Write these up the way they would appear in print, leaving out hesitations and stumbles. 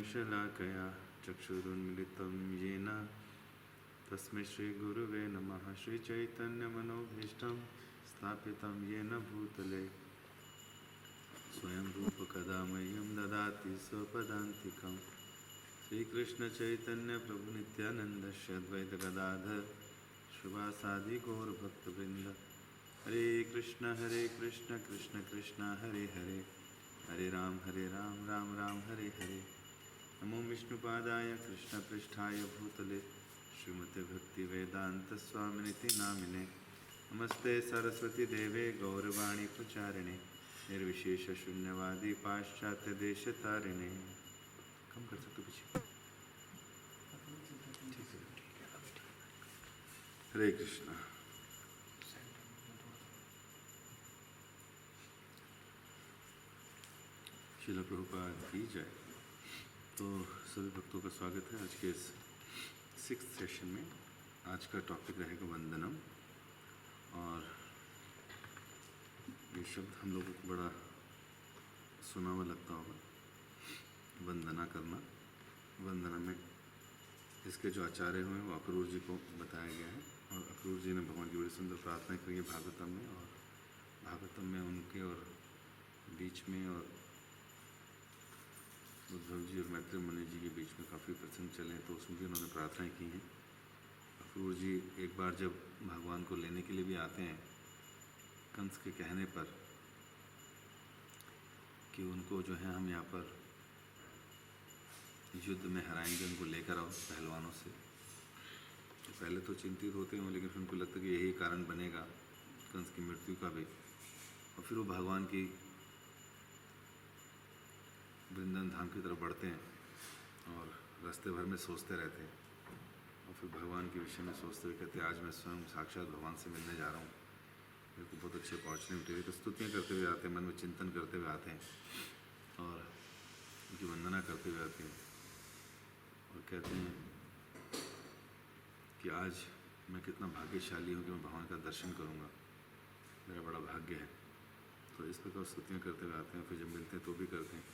शलाकया चक्षुरुन्मिलितं येन तस्मै श्रीगुरुवे नमः। श्रीचैतन्यमनोभीष्टं स्थापितं येन भूतले स्वयं रूपकदा मह्यं ददाति स्वपदान्तिकं। श्रीकृष्णचैतन्यप्रभुनित्यानन्द श्री अद्वैतगदाधर श्रीवासादि गौरभक्तवृन्द। हरे कृष्ण कृष्ण कृष्ण हरे हरे, हरे राम राम राम हरे हरे। नमो विष्णुपादाय कृष्णपृष्ठाय भूतले श्रीमते भक्तिवेदान्तस्वामिनिति नामिने। नमस्ते सरस्वती देवे गौरवाणी प्रचारिणे निर्विशेषशून्यवादी पाश्चात्यदेशतारिणे। कम कर सकते पीछे। हरे कृष्णा। श्रील प्रभुपाद की जय। तो सभी भक्तों का स्वागत है आज के इस 6th सेशन में। आज का टॉपिक रहेगा वंदनम। और ये शब्द हम लोगों को बड़ा सुना हुआ लगता होगा, वंदना करना। वंदना में इसके जो आचार्य हुए वो अक्रूर जी को बताया गया है, और अक्रूर जी ने भगवान की बड़ी सुंदर प्रार्थना करी है भागवतम में। और भागवतम में उनके और बीच में और उद्धव जी और मैत्री मुनि जी के बीच में काफ़ी प्रसंग चले हैं, तो उसमें भी उन्होंने प्रार्थनाएं की हैं। अक्रूर जी एक बार जब भगवान को लेने के लिए भी आते हैं कंस के कहने पर कि उनको जो है हम यहाँ पर युद्ध में हराएंगे, उनको लेकर आओ पहलवानों से। तो पहले तो चिंतित होते हैं, लेकिन फिर उनको लगता है कि यही कारण बनेगा कंस की मृत्यु का भी। और फिर वो भगवान की वृंदावन धाम की तरफ बढ़ते हैं और रास्ते भर में सोचते रहते हैं। और फिर भगवान के विषय में सोचते हुए कहते हैं आज मैं स्वयं साक्षात भगवान से मिलने जा रहा हूँ, मेरे को बहुत अच्छी अपॉर्चुनिटी है। तो स्तुतियाँ करते हुए आते हैं, मन में चिंतन करते हुए आते हैं और उनकी वंदना करते हुए आते हैं और कहते हैं कि आज मैं कितना भाग्यशाली हूँ कि मैं भगवान का दर्शन करूँगा, मेरा बड़ा भाग्य है। तो इस प्रकार स्तुतियाँ करते हुए आते हैं। फिर जब मिलते हैं तो भी करते हैं।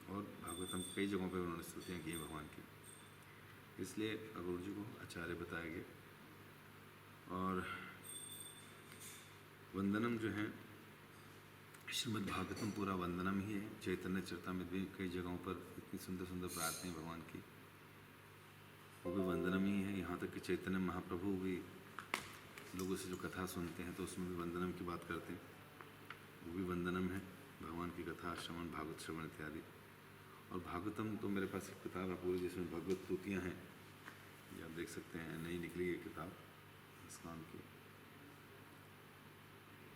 और भागवतम कई जगहों पर उन्होंने स्तुतियाँ की हैं भगवान की, इसलिए अक्रूर जी को आचार्य बताए गए। और वंदनम जो है श्रीमद् भागवतम पूरा वंदनम ही है। चैतन्य चरितामृत भी कई जगहों पर इतनी सुंदर सुंदर प्रार्थनाएं भगवान की, वो भी वंदनम ही है। यहाँ तक कि चैतन्य महाप्रभु भी लोगों से जो कथा सुनते हैं तो उसमें भी वंदनम की बात करते हैं, वो भी वंदनम है। भगवान की कथा श्रवण, भागवत श्रवण इत्यादि। और भागवतम तो मेरे पास एक किताब है पूरी जिसमें भगवत स्तुतियाँ हैं, ये आप देख सकते हैं, नई निकली ये किताब इस काम की।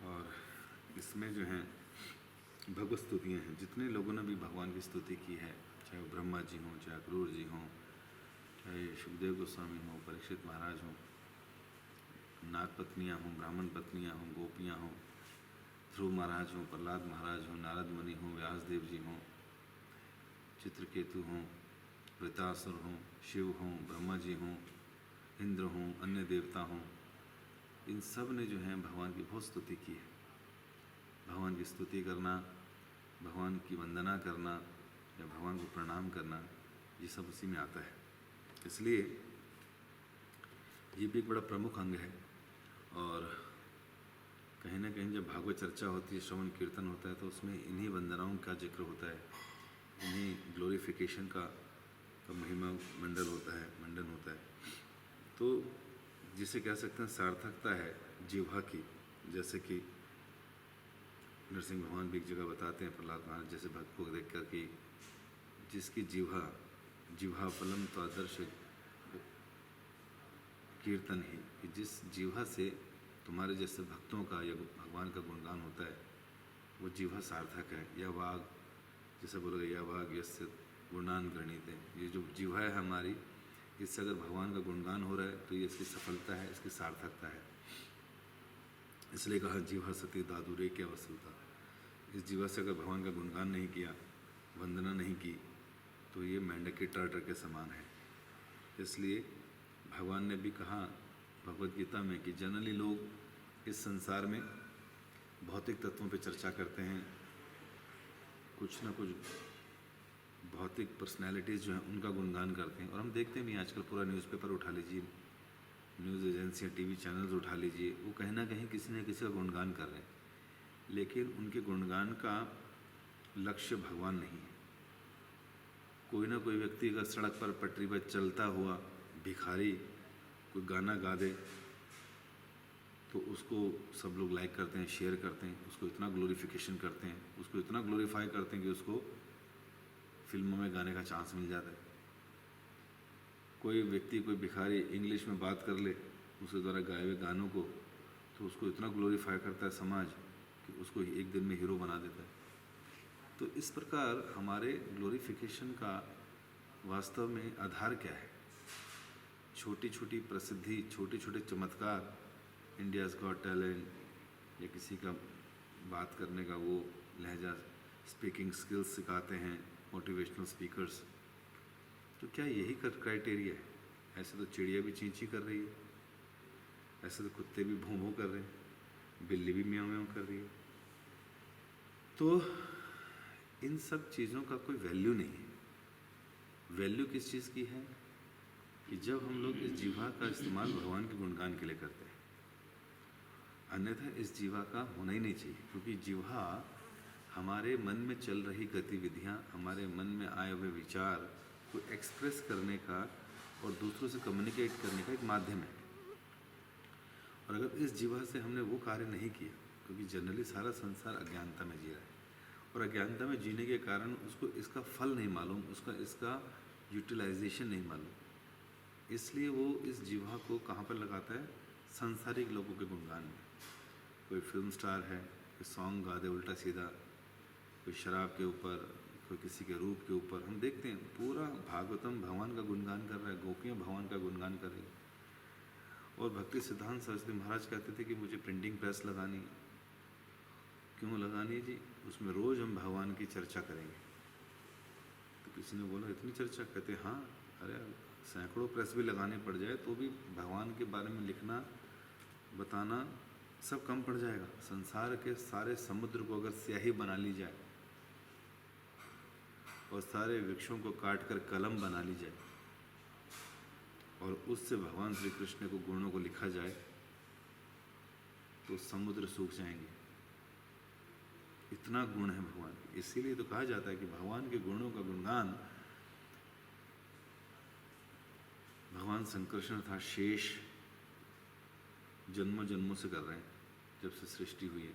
और इसमें जो हैं भगवत स्तुतियाँ हैं। जितने लोगों ने भी भगवान की स्तुति की है, चाहे वो ब्रह्मा जी हों, चाहे अक्रूर जी हों, चाहे सुखदेव गोस्वामी हों, परीक्षित महाराज हों, नाग पत्नियाँ हों, ब्राह्मण पत्नियाँ हों, गोपियाँ हों, ध्रुव महाराज हों, प्रहलाद महाराज हों, नारद मुनि हों, व्यासदेव जी हों, चित्रकेतु हों, वृतासुर हों, शिव हों, ब्रह्मा जी हों, इंद्र हों, अन्य देवता हों, इन सब ने जो है भगवान की बहुत स्तुति की है। भगवान की स्तुति करना, भगवान की वंदना करना या भगवान को प्रणाम करना, ये सब उसी में आता है। इसलिए ये भी एक बड़ा प्रमुख अंग है। और कहीं ना कहीं जब भागवत चर्चा होती है, श्रवण कीर्तन होता है, तो उसमें इन्हीं वंदनाओं का जिक्र होता है, इन्हीं ग्लोरिफिकेशन का महिमा मंडन होता है। तो जिसे कह सकते हैं सार्थकता है जिह्वा की। जैसे कि नरसिंह भगवान भी एक जगह बताते हैं, प्रहलाद महाराज जैसे भक्त को देख कर कि जिसकी जिह्वा फलम तो आदर्श कीर्तन ही, कि जिस जिह्वा से तुम्हारे जैसे भक्तों का या भगवान का गुणगान होता है वो जिह्वा सार्थक है। या वाग जैसे बोलोगे, या वाग यस्य गुणान गणित है, ये जो जिह्वा है हमारी, इससे अगर भगवान का गुणगान हो रहा है तो ये इसकी सफलता है, इसकी सार्थकता है। इसलिए कहा जिह्वा सती दादुरे क्या वसूलता। इस जिह्वा से अगर भगवान का गुणगान नहीं किया, वंदना नहीं की, तो ये मेंढक के टर के समान है। इसलिए भगवान ने भी कहा भगवद गीता में कि जनरली लोग इस संसार में भौतिक तत्वों पे चर्चा करते हैं, कुछ ना कुछ भौतिक पर्सनैलिटीज़ जो हैं उनका गुणगान करते हैं। और हम देखते भी आजकल पूरा न्यूज़पेपर उठा लीजिए, न्यूज़ एजेंसियाँ, टीवी चैनल्स उठा लीजिए, वो कहीं ना कहीं किसी न किसी का गुणगान कर रहे हैं, लेकिन उनके गुणगान का लक्ष्य भगवान नहीं है। कोई ना कोई व्यक्ति अगर सड़क पर पटरी पर चलता हुआ भिखारी कोई गाना गा दे तो उसको सब लोग लाइक करते हैं, शेयर करते हैं, उसको इतना ग्लोरिफिकेशन करते हैं, उसको इतना ग्लोरीफाई करते हैं कि उसको फिल्मों में गाने का चांस मिल जाता है। कोई व्यक्ति, कोई भिखारी इंग्लिश में बात कर ले उसके द्वारा गाए हुए गानों को, तो उसको इतना ग्लोरीफाई करता है समाज कि उसको एक दिन में हीरो बना देता है। तो इस प्रकार हमारे ग्लोरीफिकेशन का वास्तव में आधार क्या है? छोटी छोटी प्रसिद्धि, छोटे छोटे चमत्कार, इंडियाज़ गॉट टैलेंट या किसी का बात करने का वो लहजा, स्पीकिंग स्किल्स सिखाते हैं मोटिवेशनल स्पीकर्स, तो क्या यही क्राइटेरिया है? ऐसे तो चिड़िया भी चींची कर रही है, ऐसे तो कुत्ते भी भों भों कर रहे हैं, बिल्ली भी म्याऊं म्याऊं कर रही है। तो इन सब चीज़ों का कोई वैल्यू नहीं है। वैल्यू किस चीज़ की है? कि जब हम लोग इस जीवा का इस्तेमाल भगवान के गुणगान के लिए करते हैं, अन्यथा इस जीवा का होना ही नहीं चाहिए। क्योंकि जीवा हमारे मन में चल रही गतिविधियाँ, हमारे मन में आए हुए विचार को एक्सप्रेस करने का और दूसरों से कम्युनिकेट करने का एक माध्यम है। और अगर इस जीवा से हमने वो कार्य नहीं किया, क्योंकि जनरली सारा संसार अज्ञानता में जी रहा है, और अज्ञानता में जीने के कारण उसको इसका फल नहीं मालूम, इसका यूटिलाइजेशन नहीं मालूम, इसलिए वो इस जीवा को कहाँ पर लगाता है? सांसारिक लोगों के गुणगान में। कोई फिल्म स्टार है, कोई सॉन्ग गा दे उल्टा सीधा, कोई शराब के ऊपर, कोई किसी के रूप के ऊपर। हम देखते हैं पूरा भागवतम भगवान का गुणगान कर रहा है, गोपियाँ भगवान का गुणगान कर रही है। और भक्ति सिद्धांत सरस्वती महाराज कहते थे कि मुझे प्रिंटिंग प्रेस लगानी है। क्यों लगानी है जी? उसमें रोज़ हम भगवान की चर्चा करेंगे। तो किसी ने बोला इतनी चर्चा? कहते हाँ, अरे सैकड़ों प्रेस भी लगाने पड़ जाए तो भी भगवान के बारे में लिखना, बताना सब कम पड़ जाएगा। संसार के सारे समुद्र को अगर स्याही बना ली जाए और सारे वृक्षों को काट कर कलम बना ली जाए और उससे भगवान श्री कृष्ण को गुणों को लिखा जाए तो समुद्र सूख जाएंगे। इतना गुण है भगवान के। इसीलिए तो कहा जाता है कि भगवान के गुणों का गुणगान भगवान संकृष्ण था शेष जन्मों जन्मों से कर रहे हैं, जब से सृष्टि हुई है।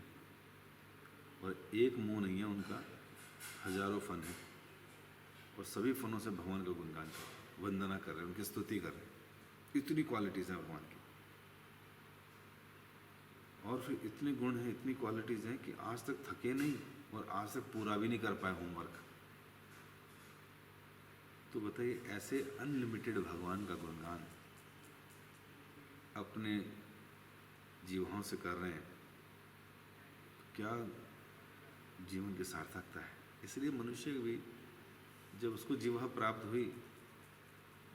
और एक मुंह नहीं है उनका, हजारों फन है, और सभी फनों से भगवान का गुणगान कर, वंदना कर रहे हैं, उनकी स्तुति कर रहे हैं। इतनी क्वालिटीज़ हैं भगवान की, और फिर इतने गुण हैं, इतनी क्वालिटीज़ हैं कि आज तक थके नहीं और आज तक पूरा भी नहीं कर पाए होमवर्क। तो बताइए, ऐसे अनलिमिटेड भगवान का गुणगान अपने जीवों से कर रहे हैं, क्या जीवन की सार्थकता है? इसलिए मनुष्य भी जब उसको जीवा प्राप्त हुई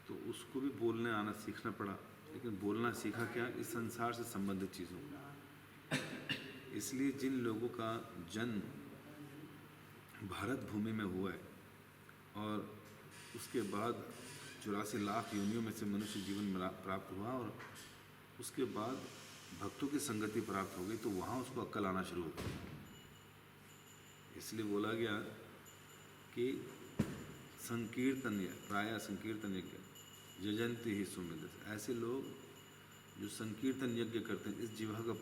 तो उसको भी बोलने आना सीखना पड़ा, लेकिन बोलना सीखा क्या? इस संसार से संबंधित चीज़ों को। इसलिए जिन लोगों का जन्म भारत भूमि में हुआ है और उसके बाद 84 लाख योनियों में से मनुष्य जीवन प्राप्त हुआ और उसके बाद भक्तों की संगति प्राप्त हो गई, तो वहाँ उसको अक्ल आना शुरू होती है। इसलिए बोला गया कि संकीर्तन प्राय संकीर्तन यज्ञ यजंती ही सुमित। ऐसे लोग जो संकीर्तन यज्ञ करते हैं, इस जीवा का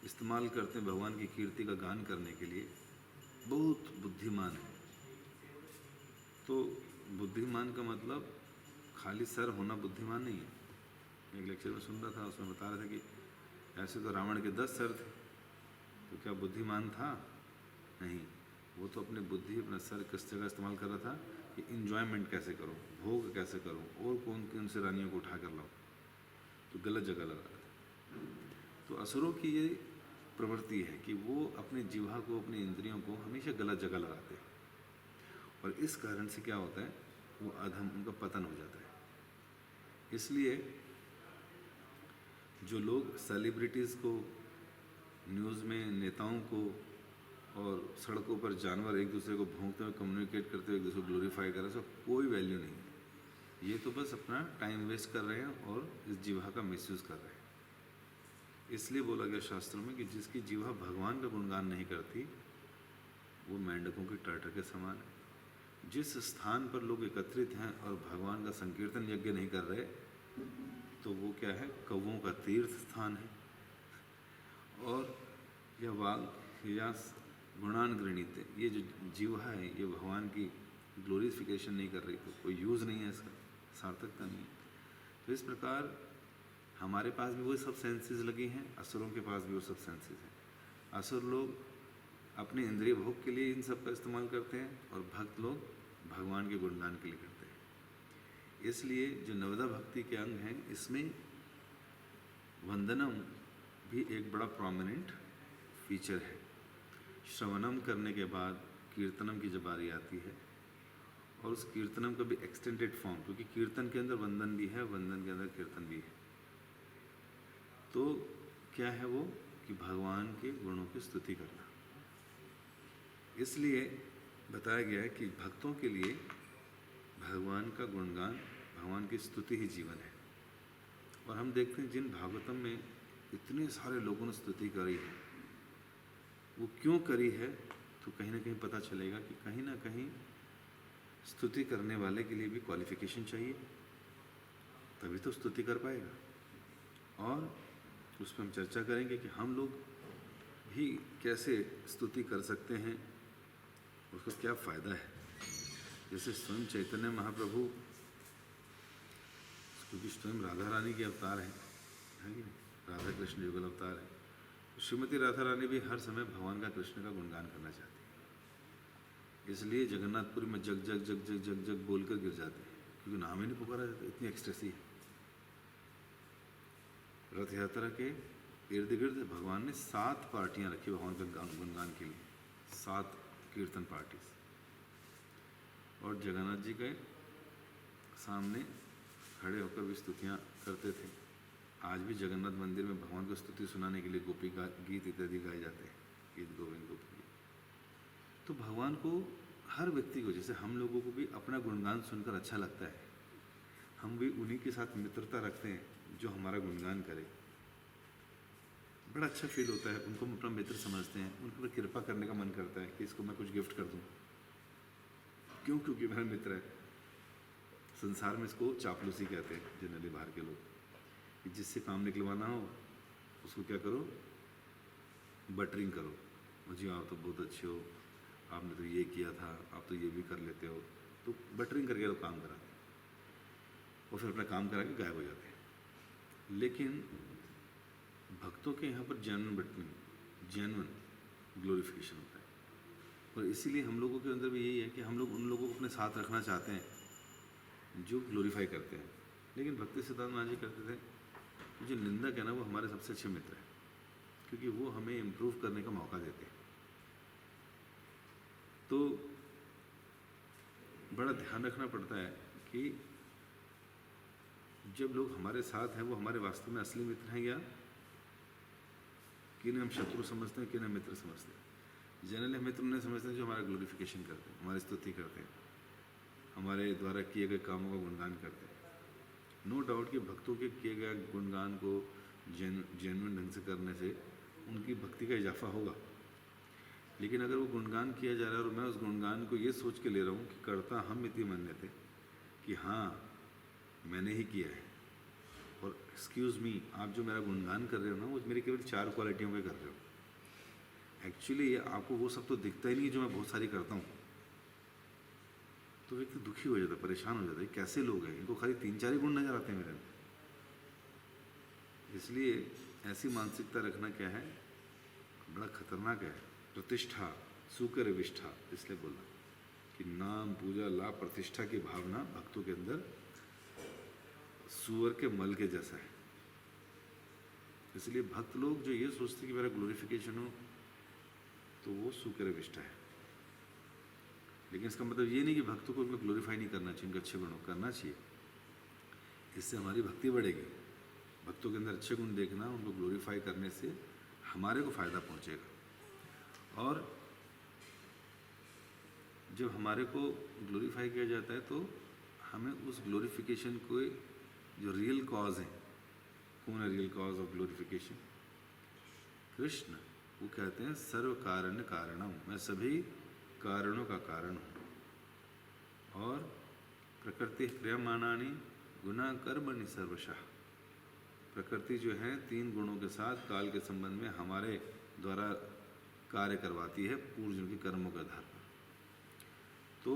इस्तेमाल करते हैं भगवान की कीर्ति का गान करने के लिए, बहुत बुद्धिमान है। तो बुद्धिमान का मतलब खाली सर होना बुद्धिमान नहीं है। एक लेक्चर में सुन रहा था, उसमें बता रहे थे कि ऐसे तो रावण के 10 सर थे, तो क्या बुद्धिमान था? नहीं, वो तो अपनी बुद्धि, अपना सर किस जगह इस्तेमाल कर रहा था कि इन्जॉयमेंट कैसे करूं, भोग कैसे करूं, और कौन से रानियों को उठा कर लाऊं, तो गलत जगह लगा रहा था। तो असुरों की ये प्रवृत्ति है कि वो अपने जीवा को, अपनी इंद्रियों को हमेशा गलत जगह लगाते हैं, और इस कारण से क्या होता है, वो अधम, उनका पतन हो जाता है। इसलिए जो लोग सेलिब्रिटीज़ को, न्यूज़ में नेताओं को और सड़कों पर जानवर एक दूसरे को भौंकते हुए कम्युनिकेट करते हुए एक दूसरे को ग्लोरीफाई कर रहे हैं, उसका कोई वैल्यू नहीं है। ये तो बस अपना टाइम वेस्ट कर रहे हैं और इस जीवा का मिसयूज़ कर रहे हैं। इसलिए बोला गया शास्त्रों में कि जिसकी जीवा भगवान का गुणगान नहीं करती वो मेंढकों की टर्टर के समान है। जिस स्थान पर लोग एकत्रित हैं और भगवान का संकीर्तन यज्ञ नहीं कर रहे तो वो क्या है, कौवों का तीर्थ स्थान है। और यह वाग या गुणान गृणीत, ये जो जीवा है ये भगवान की ग्लोरिफिकेशन नहीं कर रही तो कोई यूज़ नहीं है, इसका सार्थकता नहीं है। तो इस प्रकार हमारे पास भी वो सब सेंसेस लगी हैं, असुरों के पास भी वो सब सेंसेस हैं। असुर लोग अपने इंद्रिय भोग के लिए इन सब का इस्तेमाल करते हैं और भक्त लोग भगवान के गुणगान के लिए करते हैं। इसलिए जो नवदा भक्ति के अंग हैं इसमें वंदनम भी एक बड़ा प्रोमिनेंट फीचर है। श्रवणम करने के बाद कीर्तनम की जब बारी आती है और उस कीर्तनम का भी एक्सटेंडेड फॉर्म, क्योंकि कीर्तन के अंदर वंदन भी है, वंदन के अंदर कीर्तन भी है। तो क्या है वो कि भगवान के गुणों की स्तुति करना। इसलिए बताया गया है कि भक्तों के लिए भगवान का गुणगान, भगवान की स्तुति ही जीवन है। और हम देखते हैं जिन भागवतम में इतने सारे लोगों ने स्तुति करी है, वो क्यों करी है, तो कहीं ना कहीं पता चलेगा कि कहीं ना कहीं स्तुति करने वाले के लिए भी क्वालिफिकेशन चाहिए, तभी तो स्तुति कर पाएगा। और उस पर हम चर्चा करेंगे कि हम लोग भी कैसे स्तुति कर सकते हैं, उसका क्या फ़ायदा है। जैसे स्वयं चैतन्य महाप्रभु, क्योंकि स्वयं राधा रानी के अवतार हैं, है कि नहीं, राधा कृष्ण युगल अवतार है। श्रीमती राधा रानी भी हर समय भगवान का, कृष्ण का गुणगान करना चाहती है। इसलिए जगन्नाथपुरी में जग जग जग जग जग जग बोल कर गिर जाते हैं, क्योंकि नाम ही नहीं पुकारा जाता, इतनी एक्सटेसी है। रथ यात्रा के इर्द गिर्द भगवान ने 7 पार्टियां रखी भगवान के गुणगान के लिए, 7 कीर्तन पार्टीज। और जगन्नाथ जी के सामने खड़े होकर भी स्तुतियाँ करते थे। आज भी जगन्नाथ मंदिर में भगवान को स्तुति सुनाने के लिए गोपी गीत इत्यादि गाए जाते हैं, गीत गोविंद गोपी गीत। तो भगवान को, हर व्यक्ति को, जैसे हम लोगों को भी अपना गुणगान सुनकर अच्छा लगता है, हम भी उन्हीं के साथ मित्रता रखते हैं जो हमारा गुणगान करे। बड़ा अच्छा फील होता है, उनको हम अपना मित्र समझते हैं, उन पर कृपा करने का मन करता है कि इसको मैं कुछ गिफ्ट कर दूं। क्यों? क्योंकि मेरा मित्र है। संसार में इसको चापलूसी कहते हैं जनरली बाहर के लोग, कि जिससे काम निकलवाना हो उसको क्या करो, बटरिंग करो। मुझे आप तो बहुत अच्छे हो, आपने तो ये किया था, आप तो ये भी कर लेते हो, तो बटरिंग करके लोग काम कराते हैं और फिर अपना काम करा के गायब हो जाते हैं। लेकिन भक्तों के यहाँ पर जेन्युइन बटरिंग, जेन्युइन ग्लोरिफिकेशन होता है। और इसीलिए हम लोगों के अंदर भी यही है कि हम लोग उन लोगों को अपने साथ रखना चाहते हैं जो ग्लोरीफाई करते हैं। लेकिन भक्ति सिद्धांत महाराज जी कहते थे, जो निंदक है ना वो हमारे सबसे अच्छे मित्र हैं, क्योंकि वो हमें इम्प्रूव करने का मौका देते हैं। तो बड़ा ध्यान रखना पड़ता है कि जब लोग हमारे साथ हैं वो हमारे वास्तव में असली मित्र हैं या किन्हें हम शत्रु समझते हैं, किन्हें मित्र समझते हैं। जनरली मित्र उन्हें समझते हैं जो हमारा ग्लोरिफिकेशन करते हैं, हमारी स्तुति करते हैं, हमारे द्वारा किए गए कामों का गुणगान करते हैं। नो डाउट कि भक्तों के किए गए गुणगान को जेन्युइन ढंग से करने से उनकी भक्ति का इजाफा होगा। लेकिन अगर वो गुणगान किया जा रहा है और मैं उस गुणगान को ये सोच के ले रहा हूँ कि करता हम इतनी मान्य थे कि हाँ मैंने ही किया है, और एक्सक्यूज़ मी, आप जो मेरा गुणगान कर रहे हो ना वो मेरी केवल 4 क्वालिटियों पे कर रहे हो। एक्चुअली आपको वो सब तो दिखता ही नहीं जो मैं बहुत सारी करता हूँ। तो व्यक्ति दुखी हो जाता है, परेशान हो जाता है, कैसे लोग हैं, इनको खाली 3-4 ही गुण नजर आते हैं मेरे अंदर। इसलिए ऐसी मानसिकता रखना क्या है, बड़ा खतरनाक है। प्रतिष्ठा सुकर विष्ठा, इसलिए बोला कि नाम पूजा लाभ प्रतिष्ठा की भावना भक्तों के अंदर सुअर के मल के जैसा है। इसलिए भक्त लोग जो ये सोचते कि मेरा ग्लोरिफिकेशन हो तो वो सुकर विष्ठा है। लेकिन इसका मतलब ये नहीं कि भक्तों को उनको ग्लोरीफाई नहीं करना चाहिए, उनके अच्छे गुणों करना चाहिए। इससे हमारी भक्ति बढ़ेगी। भक्तों के अंदर अच्छे गुण देखना, उनको ग्लोरीफाई करने से हमारे को फ़ायदा पहुँचेगा। और जब हमारे को ग्लोरीफाई किया जाता है तो हमें उस ग्लोरिफिकेशन को जो रियल कॉज है, कौन है real cause of glorification? Krishna. वो कहते हैं सर्व कारण कारणम, मैं सभी कारणों का कारण हूँ। और प्रकृति क्रियमाणानि गुना कर्मणि सर्वशः, प्रकृति जो है 3 गुणों के साथ काल के संबंध में हमारे द्वारा कार्य करवाती है पूर्वजन्म के कर्मों के आधार पर। तो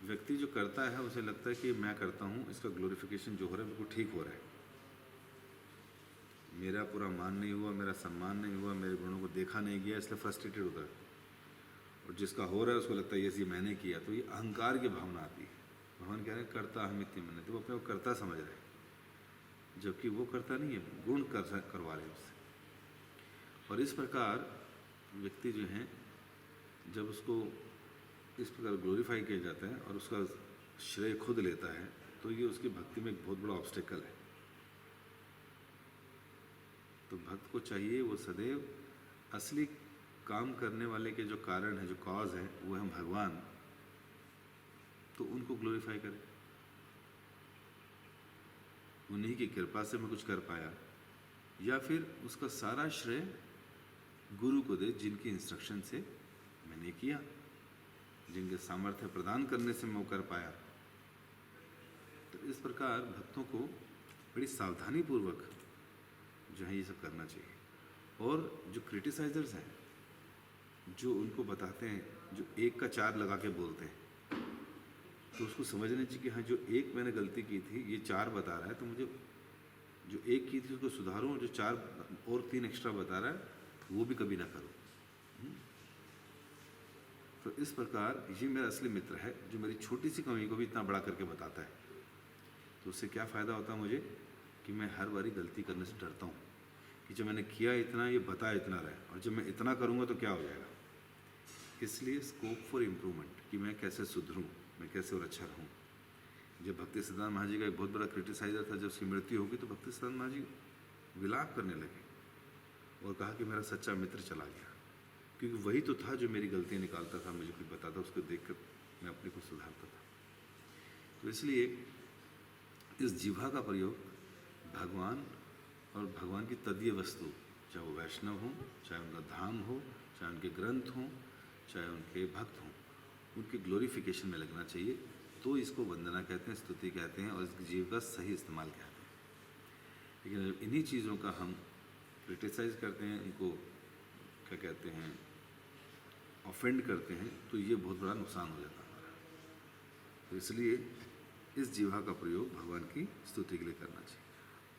व्यक्ति जो करता है उसे लगता है कि मैं करता हूँ, इसका ग्लोरिफिकेशन जो हो रहा है बिल्कुल ठीक हो रहा है, मेरा पूरा मान नहीं हुआ, मेरा सम्मान नहीं हुआ, मेरे गुणों को देखा नहीं गया, इसलिए फ्रस्ट्रेटेड होता है। और जिसका हो रहा है उसको लगता है ये मैंने किया, तो ये अहंकार की भावना आती है। भगवान कह रहे हैं करता अहमित्य मैंने, तो वो अपने को करता समझ रहे हैं, जबकि वो करता नहीं है, गुण करवा रहे हैं उससे। और इस प्रकार व्यक्ति जो है जब उसको इस प्रकार ग्लोरीफाई किया जाता है और उसका श्रेय खुद लेता है, तो ये उसकी भक्ति में एक बहुत बड़ा ऑब्स्टेकल है। तो भक्त को चाहिए वो सदैव असली काम करने वाले के जो कारण है, जो कॉज है, वो है भगवान, तो उनको ग्लोरीफाई करे। उन्हीं की कृपा से मैं कुछ कर पाया, या फिर उसका सारा श्रेय गुरु को दे, जिनकी इंस्ट्रक्शन से मैंने किया, जिनके सामर्थ्य प्रदान करने से मैं वो कर पाया। तो इस प्रकार भक्तों को बड़ी सावधानी पूर्वक जो है ये सब करना चाहिए। और जो क्रिटिसाइजर्स हैं, जो उनको बताते हैं, जो 1 का 4 लगा के बोलते हैं, तो उसको समझना चाहिए कि हाँ, जो 1 मैंने गलती की थी ये 4 बता रहा है, तो मुझे जो 1 की थी उसको सुधारूं, और जो 4 और 3 एक्स्ट्रा बता रहा है वो भी कभी ना करूं। तो इस प्रकार ये मेरा असली मित्र है, जो मेरी छोटी सी कमी को भी इतना बड़ा करके बताता है। तो उससे क्या फ़ायदा होता है मुझे कि मैं हर बारी गलती करने से डरता हूँ कि जब मैंने किया इतना, ये बता इतना रहे, और जब मैं इतना करूँगा तो क्या हो जाएगा। इसलिए स्कोप फॉर इम्प्रूवमेंट, कि मैं कैसे सुधरूँ, मैं कैसे और अच्छा रहूँ। जब भक्ति सिद्धांत महाराज जी का एक बहुत बड़ा क्रिटिसाइजर था, जब उसकी मृत्यु होगी तो भक्ति सिद्धांत महाराज जी विलाप करने लगे और कहा कि मेरा सच्चा मित्र चला गया, क्योंकि वही तो था जो मेरी गलतियाँ निकालता था, मुझे कुछ बताता, उसको देखकर मैं अपने को सुधारता था। तो इसलिए इस जिह्वा का प्रयोग भगवान और भगवान की तदीय वस्तु, चाहे वो वैष्णव हों, चाहे उनका धाम हो, चाहे उनके ग्रंथ हों, चाहे उनके भक्त हों, उनके ग्लोरिफिकेशन में लगना चाहिए। तो इसको वंदना कहते हैं, स्तुति कहते हैं, और इस जीव का सही इस्तेमाल कहते हैं। लेकिन इन्हीं चीज़ों का हम क्रिटिसाइज़ करते हैं, इनको क्या कहते हैं, ऑफेंड करते हैं, तो ये बहुत बड़ा नुकसान हो जाता है हमारा। तो इसलिए इस जीवा का प्रयोग भगवान की स्तुति के लिए करना चाहिए।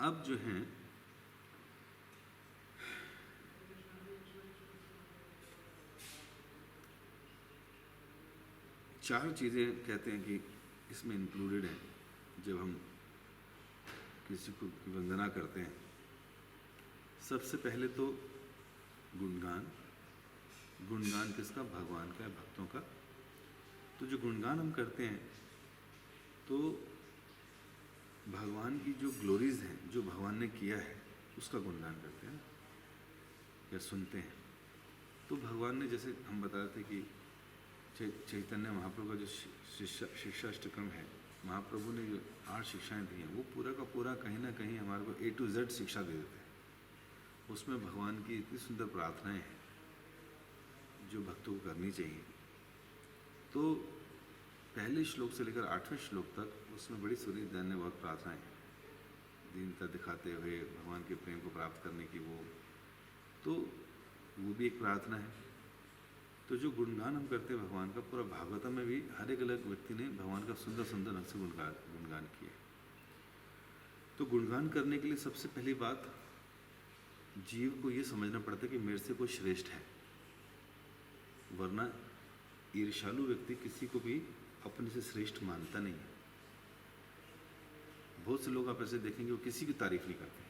अब जो हैं चार चीज़ें कहते हैं कि इसमें इंक्लूडेड हैं जब हम किसी को वंदना करते हैं। सबसे पहले तो गुणगान। गुणगान किसका? भगवान का, भक्तों का। तो जो गुणगान हम करते हैं तो भगवान की जो ग्लोरीज हैं, जो भगवान ने किया है, उसका गुणगान करते हैं या सुनते हैं। तो भगवान ने, जैसे हम बता रहे थे कि चैतन्य महाप्रभु का जो शिक्षाष्टकम है, महाप्रभु ने जो 8 शिक्षाएं दी हैं, वो पूरा का पूरा कहीं ना कहीं हमारे को A to Z शिक्षा दे देते हैं। उसमें भगवान की इतनी सुंदर प्रार्थनाएं हैं जो भक्तों को करनी चाहिए। तो पहले श्लोक से लेकर 8वें श्लोक तक उसमें बड़ी सुनी दैन्य बहुत प्रार्थनाएं हैं, दीनता दिखाते हुए भगवान के प्रेम को प्राप्त करने की। तो वो भी एक प्रार्थना है। तो जो गुणगान हम करते हैं भगवान का, पूरा भागवतम में भी हर एक अलग व्यक्ति ने भगवान का सुंदर सुंदर ढंग से गुणगान किया। तो गुणगान करने के लिए सबसे पहली बात, जीव को ये समझना पड़ता है कि मेरे से कोई श्रेष्ठ है, वरना ईर्ष्यालु व्यक्ति किसी को भी अपने से श्रेष्ठ मानता नहीं है। बहुत से लोग आप ऐसे देखेंगे वो किसी की तारीफ नहीं करते।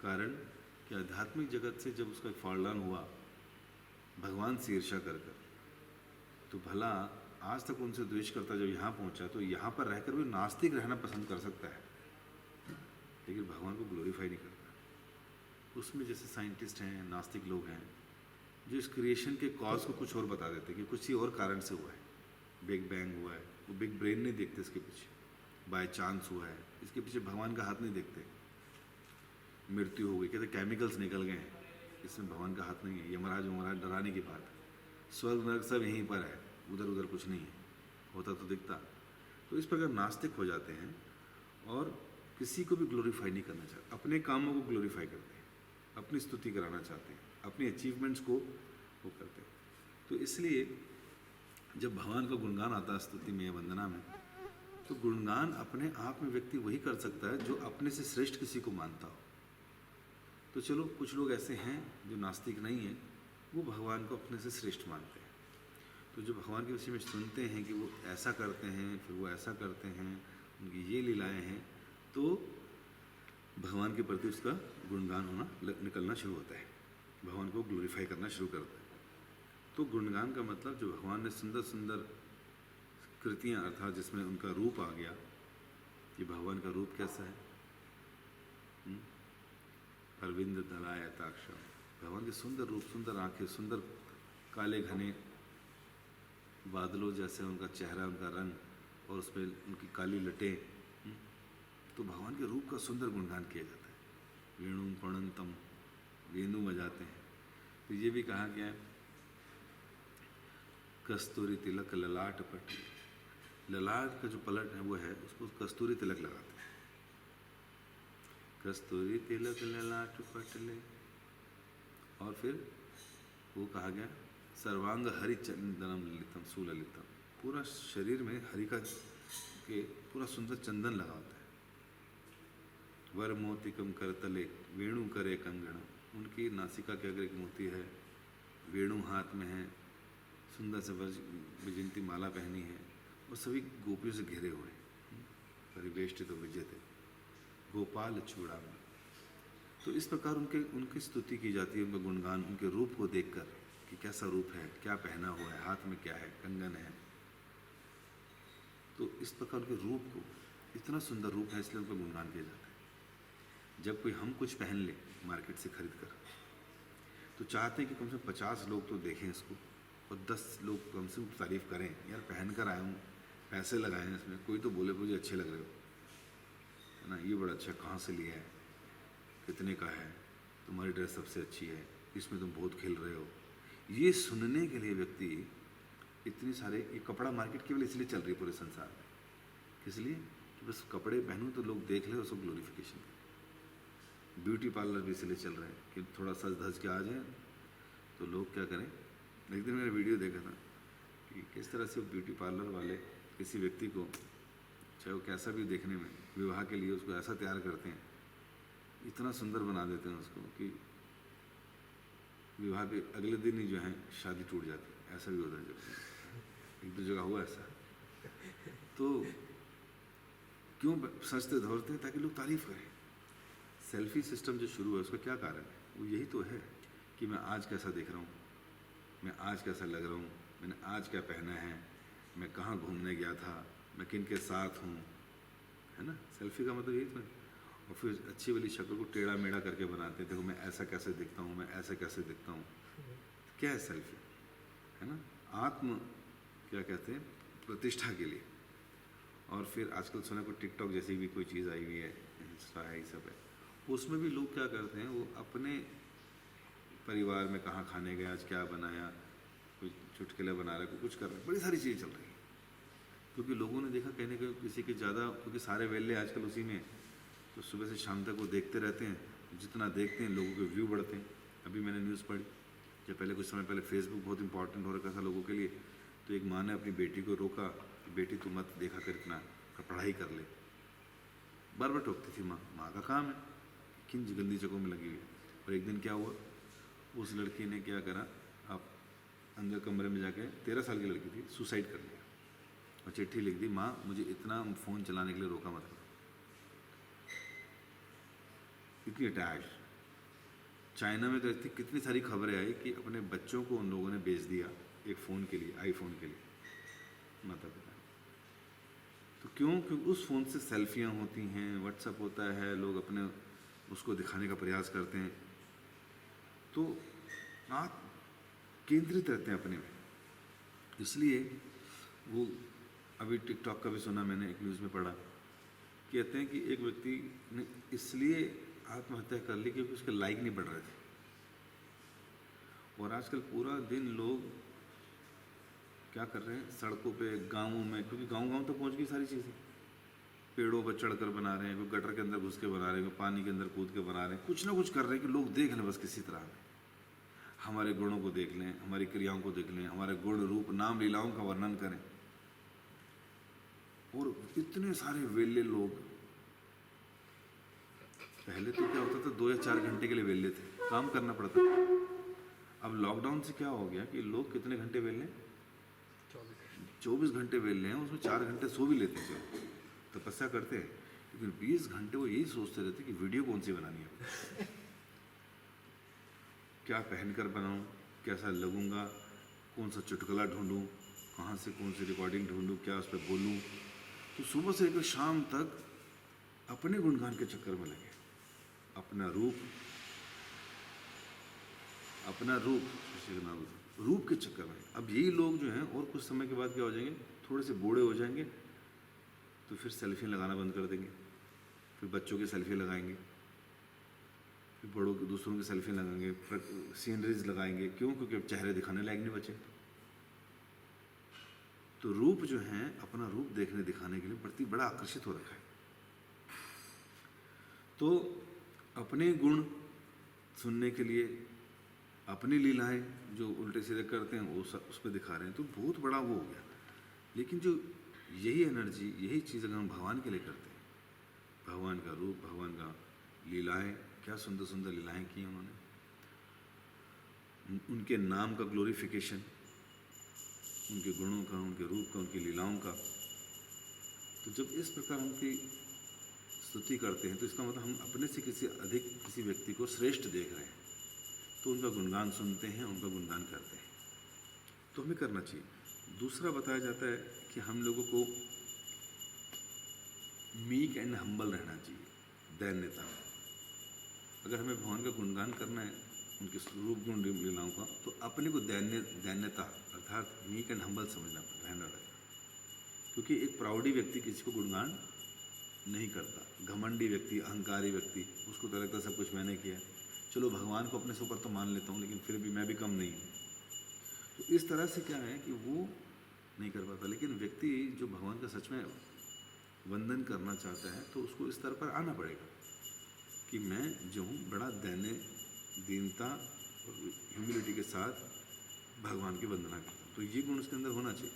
कारण कि आध्यात्मिक जगत से जब उसका फॉल डाउन हुआ भगवान से ईर्ष्या कर, तो भला आज तक उनसे द्वेष करता जब यहाँ पहुँचा, तो यहाँ पर रहकर भी नास्तिक रहना पसंद कर सकता है, लेकिन भगवान को ग्लोरीफाई नहीं करता। उसमें जैसे साइंटिस्ट हैं, नास्तिक लोग हैं, जो इस क्रिएशन के कॉज को कुछ और बता देते हैं कि कुछ ही और कारण से हुआ है। बिग बैंग हुआ है, वो बिग ब्रेन नहीं देखते इसके पीछे, बाय चांस हुआ है, इसके पीछे भगवान का हाथ नहीं देखते। मृत्यु हो गई, कहते केमिकल्स निकल गए हैं, इसमें भगवान का हाथ नहीं है। यमराज वमराज डराने की बात है, स्वर्ग नरक सब यहीं पर है, उधर उधर कुछ नहीं है, होता तो दिखता। तो इस प्रकार नास्तिक हो जाते हैं और किसी को भी ग्लोरीफाई नहीं करना चाहते, अपने कामों को ग्लोरीफाई करते हैं, अपनी स्तुति कराना चाहते हैं, अपनी अचीवमेंट्स को वो करते हैं। तो इसलिए जब भगवान का गुणगान आता है स्तुति में या वंदना में, तो गुणगान अपने आप में व्यक्ति वही कर सकता है जो अपने से श्रेष्ठ किसी को मानता हो। तो चलो कुछ लोग ऐसे हैं जो नास्तिक नहीं हैं, वो भगवान को अपने से श्रेष्ठ मानते हैं। तो जो भगवान के विषय में सुनते हैं कि वो ऐसा करते हैं, फिर वो ऐसा करते हैं, उनकी ये लीलाएं हैं, तो भगवान के प्रति उसका गुणगान होना निकलना शुरू होता है, भगवान को ग्लोरीफाई करना शुरू करता है। तो गुणगान का मतलब जो भगवान ने सुंदर सुंदर कृतियाँ, अर्थात जिसमें उनका रूप आ गया कि भगवान का रूप कैसा है, अरविंद दलायताक्ष, भगवान के सुंदर रूप, सुंदर आंखें, सुंदर काले घने बादलों जैसे उनका चेहरा, उनका रंग, और उसमें उनकी काली लटें, तो भगवान के रूप का सुंदर गुणगान किया जाता है। वेणु प्रणंतम, वेणु बजाते हैं। तो ये भी कहा गया है, कस्तूरी तिलक ललाट पट, ललाट का जो पलट है वो है, उसको कस्तूरी तिलक लगाते हैं। कस्तूरी तिलक ललाट पटले, और फिर वो कहा गया सर्वांग हरि चंदनम ललितम सुललितम, पूरा शरीर में हरि का के पूरा सुंदर चंदन लगा होता है। वर मोतिकम करतले वेणु करे कंगण, उनकी नासिका के अगर एक मोती है, वेणु हाथ में है, सुंदर से विजयंती माला पहनी है, और सभी गोपियों से घिरे हुए परिवेष्टित तो विजयते गोपाल चूड़ामणि। तो इस प्रकार उनकी स्तुति की जाती है, उनका गुणगान, उनके रूप को देखकर कि कैसा रूप है, क्या पहना हुआ है, हाथ में क्या है, कंगन है। तो इस प्रकार उनके रूप को, इतना सुंदर रूप है इसलिए उनका गुणगान किया जाता है। जब कोई हम कुछ पहन ले मार्केट से खरीद कर, तो चाहते हैं कि कम से कम 50 लोग तो देखें इसको, और 10 लोग कम से कम तारीफ़ करें, यार पहन कर आया हूँ, पैसे लगाए हैं इसमें, कोई तो बोले मुझे अच्छे लग रहे हो, है ना, ये बड़ा अच्छा, कहाँ से लिया है, कितने का है, तुम्हारी ड्रेस सबसे अच्छी है, इसमें तुम बहुत खिल रहे हो। ये सुनने के लिए व्यक्ति इतनी सारे, ये कपड़ा मार्केट केवल इसलिए चल रही है पूरे संसार में, किस लिए कि बस कपड़े पहनूँ तो लोग देख ले, उसको ग्लोरिफिकेशन। ब्यूटी पार्लर भी इसलिए चल रहे हैं कि थोड़ा सज धज के आ जाए तो लोग क्या करें। एक दिन मैंने वीडियो देखा था कि किस तरह से ब्यूटी पार्लर वाले किसी व्यक्ति को, चाहे वो कैसा भी देखने में, विवाह के लिए उसको ऐसा तैयार करते हैं, इतना सुंदर बना देते हैं उसको कि विवाह के अगले दिन ही जो है शादी टूट जाती है। ऐसा भी होता है, जब एक दो जगह हुआ ऐसा। तो क्यों सजते धोरते हैं? ताकि लोग तारीफ़ करें। सेल्फी सिस्टम जो शुरू है उसका क्या कारण है? वो यही तो है कि मैं आज कैसा दिख रहा हूँ, मैं आज कैसा लग रहा हूँ, मैंने आज क्या पहना है, मैं कहाँ घूमने गया था, मैं किन के साथ हूँ, है ना। सेल्फी का मतलब यही तो है। और फिर अच्छी वाली शक्ल को टेढ़ा मेढ़ा करके बनाते हैं, देखो मैं ऐसा कैसे दिखता हूँ, मैं ऐसे कैसे दिखता हूँ। क्या है सेल्फी, है ना, आत्म क्या कहते हैं, प्रतिष्ठा के लिए। और फिर आजकल सुना को टिकटॉक जैसी भी कोई चीज़ आई हुई है, इंस्टा है, ये सब है, उसमें भी लोग क्या करते हैं, वो अपने परिवार में कहाँ खाने गए, आज क्या बनाया, कोई चुटकुला बना रहा है, कोई कुछ कर रहा है, बड़ी सारी चीज़ें चल रही हैं। क्योंकि लोगों ने देखा कहने के किसी के ज़्यादा, क्योंकि सारे वेले आजकल उसी में, तो सुबह से शाम तक वो देखते रहते हैं, जितना देखते हैं लोगों के व्यू बढ़ते हैं। अभी मैंने न्यूज़ पढ़ी, जब पहले कुछ समय पहले फेसबुक बहुत इंपॉर्टेंट हो रखा था लोगों के लिए, तो एक माँ ने अपनी बेटी को रोका कि बेटी तू मत देखा कर इतना, पढ़ाई कर ले। बार बार टोकती थी माँ, माँ का काम है, किन गंदी जगहों में लगी हुई है। और एक दिन क्या हुआ, उस लड़की ने क्या करा, आप अंदर कमरे में जाके, 13 साल की लड़की थी, सुसाइड कर लिया और चिट्ठी लिख दी, माँ मुझे इतना फ़ोन चलाने के लिए रोका मत करो। इतनी अटैच। चाइना में तो ऐसी कितनी सारी खबरें आई कि अपने बच्चों को उन लोगों ने बेच दिया एक फ़ोन के लिए, आईफोन के लिए, माता पिता। तो क्यों? क्योंकि उस फ़ोन से सेल्फियाँ होती हैं, व्हाट्सअप होता है, लोग अपने उसको दिखाने का प्रयास करते हैं, तो आप केंद्रित रहते हैं अपने में। इसलिए वो अभी टिकटॉक का भी सुना मैंने, एक न्यूज़ में पढ़ा, कहते हैं कि एक व्यक्ति ने इसलिए आत्महत्या कर ली क्योंकि उसके लाइक नहीं बढ़ रहे थे। और आजकल पूरा दिन लोग क्या कर रहे हैं, सड़कों पे, गाँवों में, क्योंकि गाँव तक पहुँच गई सारी चीज़ें, पेड़ों पर चढ़कर बना रहे हैं, कोई गटर के अंदर घुस के बना रहे हैं, कोई पानी के अंदर कूद के बना रहे हैं, कुछ ना कुछ कर रहे हैं कि लोग देख लें बस किसी तरह। हमारे गुणों को देख लें, हमारी क्रियाओं को देख लें, हमारे गुण रूप नाम लीलाओं का वर्णन करें। और इतने सारे वेले लोग, पहले तो क्या होता था 2 या 4 घंटे के लिए वेले थे, काम करना पड़ता था। अब लॉकडाउन से क्या हो गया कि लोग कितने घंटे वेले, 24 घंटे वेले हैं, उसमें 4 घंटे सो भी लेते हैं, तपस्या करते हैं, लेकिन 20 घंटे वो यही सोचते रहते कि वीडियो कौन सी बनानी है, क्या पहनकर बनाऊं, कैसा लगूंगा, कौन सा चुटकुला ढूंढूं, कहाँ से कौन सी रिकॉर्डिंग ढूंढूं, क्या उस पर बोलूं। तो सुबह से लेकर शाम तक अपने गुणगान के चक्कर में लगे, अपना रूप रूप के चक्कर में। अब यही लोग जो हैं और कुछ समय के बाद क्या हो जाएंगे, थोड़े से बूढ़े हो जाएंगे तो फिर सेल्फी लगाना बंद कर देंगे, फिर बच्चों की सेल्फी लगाएंगे, फिर बड़ों की, दूसरों की सेल्फी लगाएंगे, सीनरीज लगाएंगे। क्यों? क्योंकि अब चेहरे दिखाने लायक नहीं बचे। तो रूप जो है, अपना रूप देखने दिखाने के लिए प्रति बड़ा आकर्षित हो रखा है। तो अपने गुण सुनने के लिए अपनी लीलाएं जो उल्टे सीधे करते हैं वो उस पर दिखा रहे हैं, तो बहुत बड़ा वो हो गया। लेकिन जो यही एनर्जी, यही चीज़ अगर हम भगवान के लिए करते हैं, भगवान का रूप, भगवान का लीलाएं, क्या सुंदर सुंदर लीलाएं की उन्होंने, उनके नाम का ग्लोरिफिकेशन, उनके गुणों का, उनके रूप का, उनकी लीलाओं का। तो जब इस प्रकार उनकी स्तुति करते हैं तो इसका मतलब हम अपने से किसी व्यक्ति को श्रेष्ठ देख रहे हैं, तो उनका गुणगान सुनते हैं, उनका गुणगान करते हैं, तो हमें करना चाहिए। दूसरा बताया जाता है कि हम लोगों को मीक एंड हम्बल रहना चाहिए, दैन्यता। अगर हमें भगवान का गुणगान करना है, उनके रूप गुण लीलाओं का, तो अपने को दैन्यता अर्थात मीक एंड हम्बल रहना रहेगा। क्योंकि एक प्राउडी व्यक्ति किसी को गुणगान नहीं करता, घमंडी व्यक्ति, अहंकारी व्यक्ति, उसको तो लगता सब कुछ मैंने किया। चलो भगवान को अपने से ऊपर तो मान लेता हूँ, लेकिन फिर भी मैं भी कम नहीं हूँ। तो इस तरह से क्या है कि वो नहीं कर पाता। लेकिन व्यक्ति जो भगवान का सच में वंदन करना चाहता है तो उसको इस स्तर पर आना पड़ेगा कि मैं जो हूँ बड़ा दीनता और ह्यूमिलिटी के साथ भगवान की वंदना करता हूँ। तो ये गुण उसके अंदर होना चाहिए।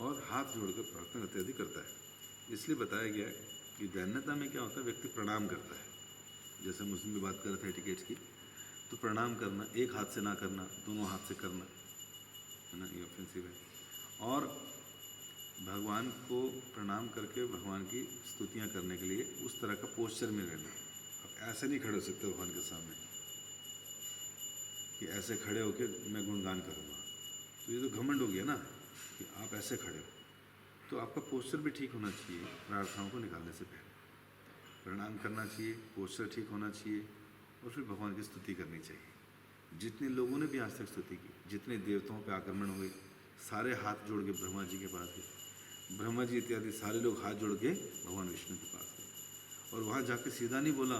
और हाथ जोड़कर प्रार्थना इत्यादि करता है। इसलिए बताया गया है कि दैन्यता में क्या होता है, व्यक्ति प्रणाम करता है। जैसे मुस्लिम की बात कर रहे थे एटिकेट्स की, तो प्रणाम करना, एक हाथ से ना करना, दोनों हाथ से करना, है ना, ये ऑफेंसिव है। और भगवान को प्रणाम करके भगवान की स्तुतियाँ करने के लिए उस तरह का पोस्चर में रहना। अब ऐसे नहीं खड़े हो सकते भगवान के सामने कि ऐसे खड़े होकर मैं गुणगान करूँगा, तो ये तो घमंड हो गया ना कि आप ऐसे खड़े हो। तो आपका पोस्चर भी ठीक होना चाहिए। प्रार्थनाओं को निकालने से पहले प्रणाम करना चाहिए, पोस्चर ठीक होना चाहिए, और फिर भगवान की स्तुति करनी चाहिए। जितने लोगों ने भी आज तक स्तुति की, जितने देवताओं पे आक्रमण हुए, सारे हाथ जोड़ के ब्रह्मा जी के पास गए, ब्रह्मा जी इत्यादि सारे लोग हाथ जोड़ के भगवान विष्णु के पास गए। और वहाँ जाके सीधा नहीं बोला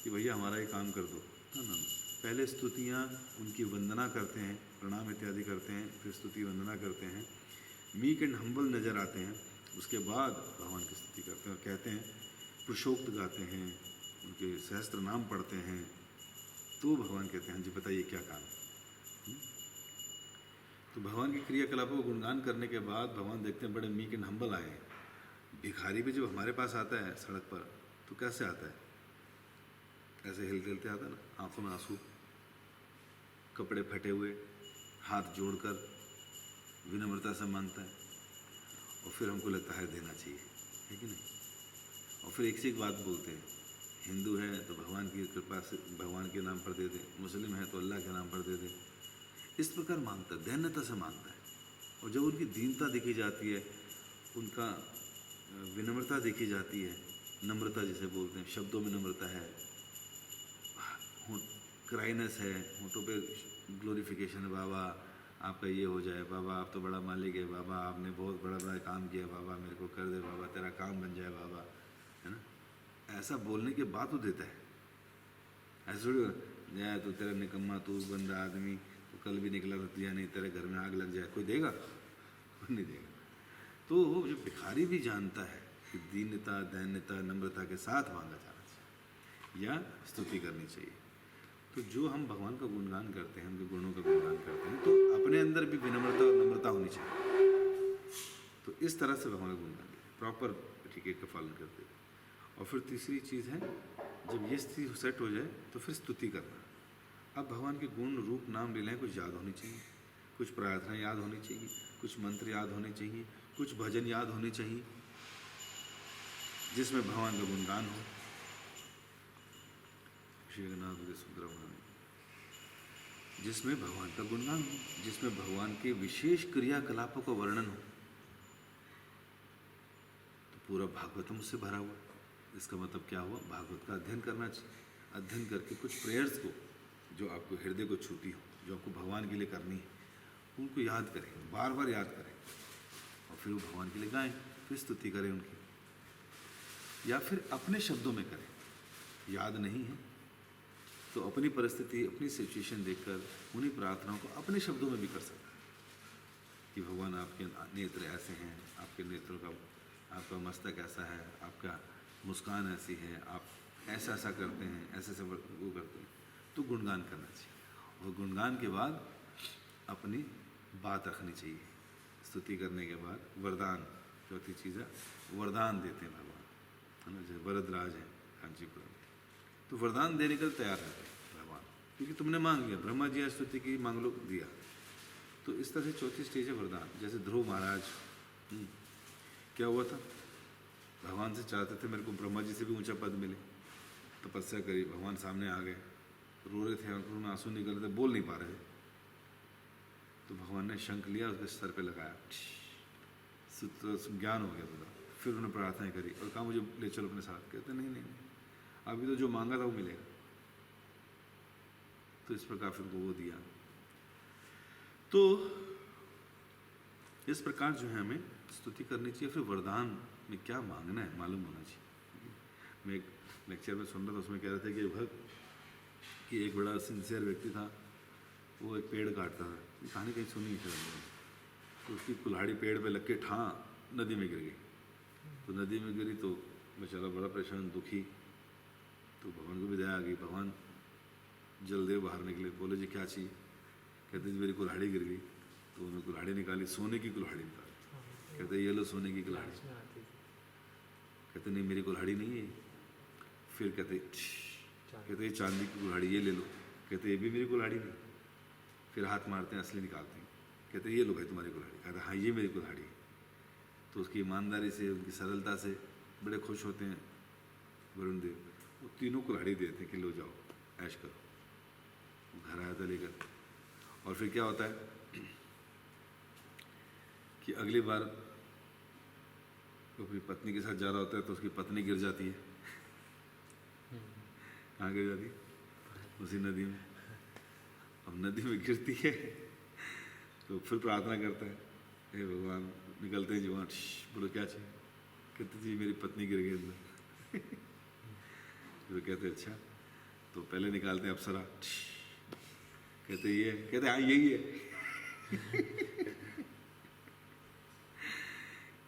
कि भैया हमारा ये काम कर दो, ना, पहले स्तुतियाँ, उनकी वंदना करते हैं, प्रणाम इत्यादि करते हैं, फिर स्तुति वंदना करते हैं, मीक एंड हम्बल नज़र आते हैं, उसके बाद भगवान की स्तुति करते हैं और कहते हैं, पुरुषोक्त गाते हैं, उनके सहस्त्र नाम पढ़ते हैं, तो भगवान कहते हैं जी बताइए क्या काम है। तो भगवान की क्रियाकलापों को गुणगान करने के बाद भगवान देखते हैं बड़े मीक एंड हम्बल आए हैं। भिखारी भी जब हमारे पास आता है सड़क पर तो कैसे आता है, ऐसे हिलते हिलते आता है ना, आंखों में आंसू, कपड़े फटे हुए, हाथ जोड़कर विनम्रता से मांगता है, और फिर हमको लगता है देना चाहिए, है कि नहीं। और फिर एक से एक बात बोलते हैं, हिंदू है तो भगवान की कृपा से भगवान के नाम पर दे दे, मुस्लिम है तो अल्लाह के नाम पर दे दे। इस प्रकार मांगता है, दैन्यता से मांगता है। और जब उनकी दीनता देखी जाती है, उनका विनम्रता देखी जाती है, नम्रता जिसे बोलते हैं, शब्दों में नम्रता है, क्राइनेस है, होठों पे ग्लोरिफिकेशन है, बाबा आपका ये हो जाए, बाबा आप तो बड़ा मालिक है, बाबा आपने बहुत बड़ा बड़ा काम किया, बाबा मेरे को कर दे, बाबा तेरा काम बन जाए बाबा, है ना। ऐसा बोलने के बाद वो देता है। ऐसा थोड़ी जाए तो तेरा निकम्मा, तू बंदा आदमी, तो कल भी निकला तो दिया नहीं, तेरे घर में आग लग जाए, कोई देगा? कोई नहीं देगा। तो जो भिखारी भी जानता है कि दीनता, दैन्यता, नम्रता के साथ मांगा जाना चाहिए या स्तुति करनी चाहिए। तो जो हम भगवान का गुणगान करते हैं, उनके गुणों का गुणगान करते हैं, तो अपने अंदर भी विनम्रता और नम्रता होनी चाहिए। तो इस तरह से भगवान का गुणगान प्रॉपर एटिकेट का पालन करते हैं। और फिर तीसरी चीज़ है, जब ये स्थिति सेट हो जाए तो फिर स्तुति करना। अब भगवान के गुण, रूप, नाम, लीलाएं कुछ याद होनी चाहिए, कुछ प्रार्थना याद होनी चाहिए, कुछ मंत्र याद होने चाहिए, कुछ भजन याद होने चाहिए जिसमें भगवान का गुणगान हो। जिसमें भगवान का गुणगान हो, जिसमें भगवान के विशेष क्रियाकलापों का वर्णन हो। तो पूरा भागवतम से भरा हुआ। इसका मतलब क्या हुआ? भागवत का अध्ययन करना चाहिए। अध्ययन करके कुछ प्रेयर्स को, जो आपको हृदय को छूती हो, जो आपको भगवान के लिए करनी है, उनको याद करें, बार बार याद करें, और फिर वो भगवान के लिए गाएं, फिर स्तुति करें उनकी, या फिर अपने शब्दों में करें। याद नहीं है तो अपनी परिस्थिति, अपनी सिचुएशन देखकर उन्हीं प्रार्थनाओं को अपने शब्दों में भी कर सकते हैं कि भगवान आपके नेत्र ऐसे हैं, आपके नेत्रों का, आपका मस्तक ऐसा है, आपका मुस्कान ऐसी है, आप ऐसा ऐसा करते हैं, ऐसे ऐसे वो करते हैं। तो गुणगान करना चाहिए, और गुणगान के बाद अपनी बात रखनी चाहिए। स्तुति करने के बाद वरदान, चौथी चीज़ है वरदान देते हैं भगवान, है ना। जैसे वरदराज हैं कांचीपुरम, तो वरदान देने के लिए तैयार रहते हैं भगवान, क्योंकि तुमने मांग लिया, ब्रह्मा जी स्तुति की मांग लो, दिया। तो इस तरह से चौथी स्टेज है वरदान। जैसे ध्रुव महाराज, क्या हुआ था? भगवान से चाहते थे मेरे को ब्रह्मा जी से भी ऊंचा पद मिले, तपस्या करी, भगवान सामने आ गए, रो रहे थे, आंखों में आंसू निकल रहे थे, बोल नहीं पा रहे थे। तो भगवान ने शंख लिया, उसके सर पे लगाया, ज्ञान हो गया पूरा। फिर उन्होंने प्रार्थना करी और कहा मुझे ले चलो अपने साथ। कहते नहीं नहीं, अभी तो जो मांगा था वो मिलेगा। तो इस प्रकार फिर वो दिया। तो इस प्रकार जो है हमें स्तुति करनी चाहिए। फिर वरदान में क्या मांगना है मालूम होना चाहिए। मैं एक लेक्चर में सुन रहा था, उसमें कह रहे थे कि एक बड़ा सिंसियर व्यक्ति था, वो एक पेड़ काटता था। कहानी कहीं सुनी है, तो उसकी कुल्हाड़ी पेड़ पे लग के नदी में गिर गई। तो नदी में गिरी तो बेचारा बड़ा परेशान, दुखी। तो भगवान को भी दया आ गई, भगवान जलदेव बाहर निकले, बोले जी क्या चाहिए? कहते जी मेरी कुल्हाड़ी गिर गई। तो उन्होंने कुल्हाड़ी निकाली, सोने की कुल्हाड़ी निकाली। कहते ये लो सोने की कुल्हाड़ी। कहते नहीं मेरी कुल्हाड़ी नहीं है। फिर कहते ये चांदी की कुल्हाड़ी, ये ले लो। कहते ये भी मेरी कुल्हाड़ी नहीं। फिर हाथ मारते हैं, असली निकालते हैं। कहते ये लो भाई तुम्हारी कुल्हाड़ी। कहते हाँ ये मेरी कुल्हाड़ी है। तो उसकी ईमानदारी से, उनकी सरलता से बड़े खुश होते हैं वरुण देव। वो तीनों कुल्हाड़ी देते हैं कि लो जाओ ऐश करो। घर आया था लेकर। और फिर क्या होता है कि अगली बार वो अपनी पत्नी के साथ जा रहा होता है, तो उसकी पत्नी गिर जाती है। कहाँ गिर जाती है? उसी नदी में। अब नदी में गिरती है तो फिर प्रार्थना करता है, हे भगवान। निकलते हैं जी वहाँ, बोलो क्या चाहिए? कहते जी मेरी पत्नी गिर गई अंदर। तो कहते अच्छा। तो पहले निकालते हैं अप्सरा। कहते ये, कहते हाँ यही है।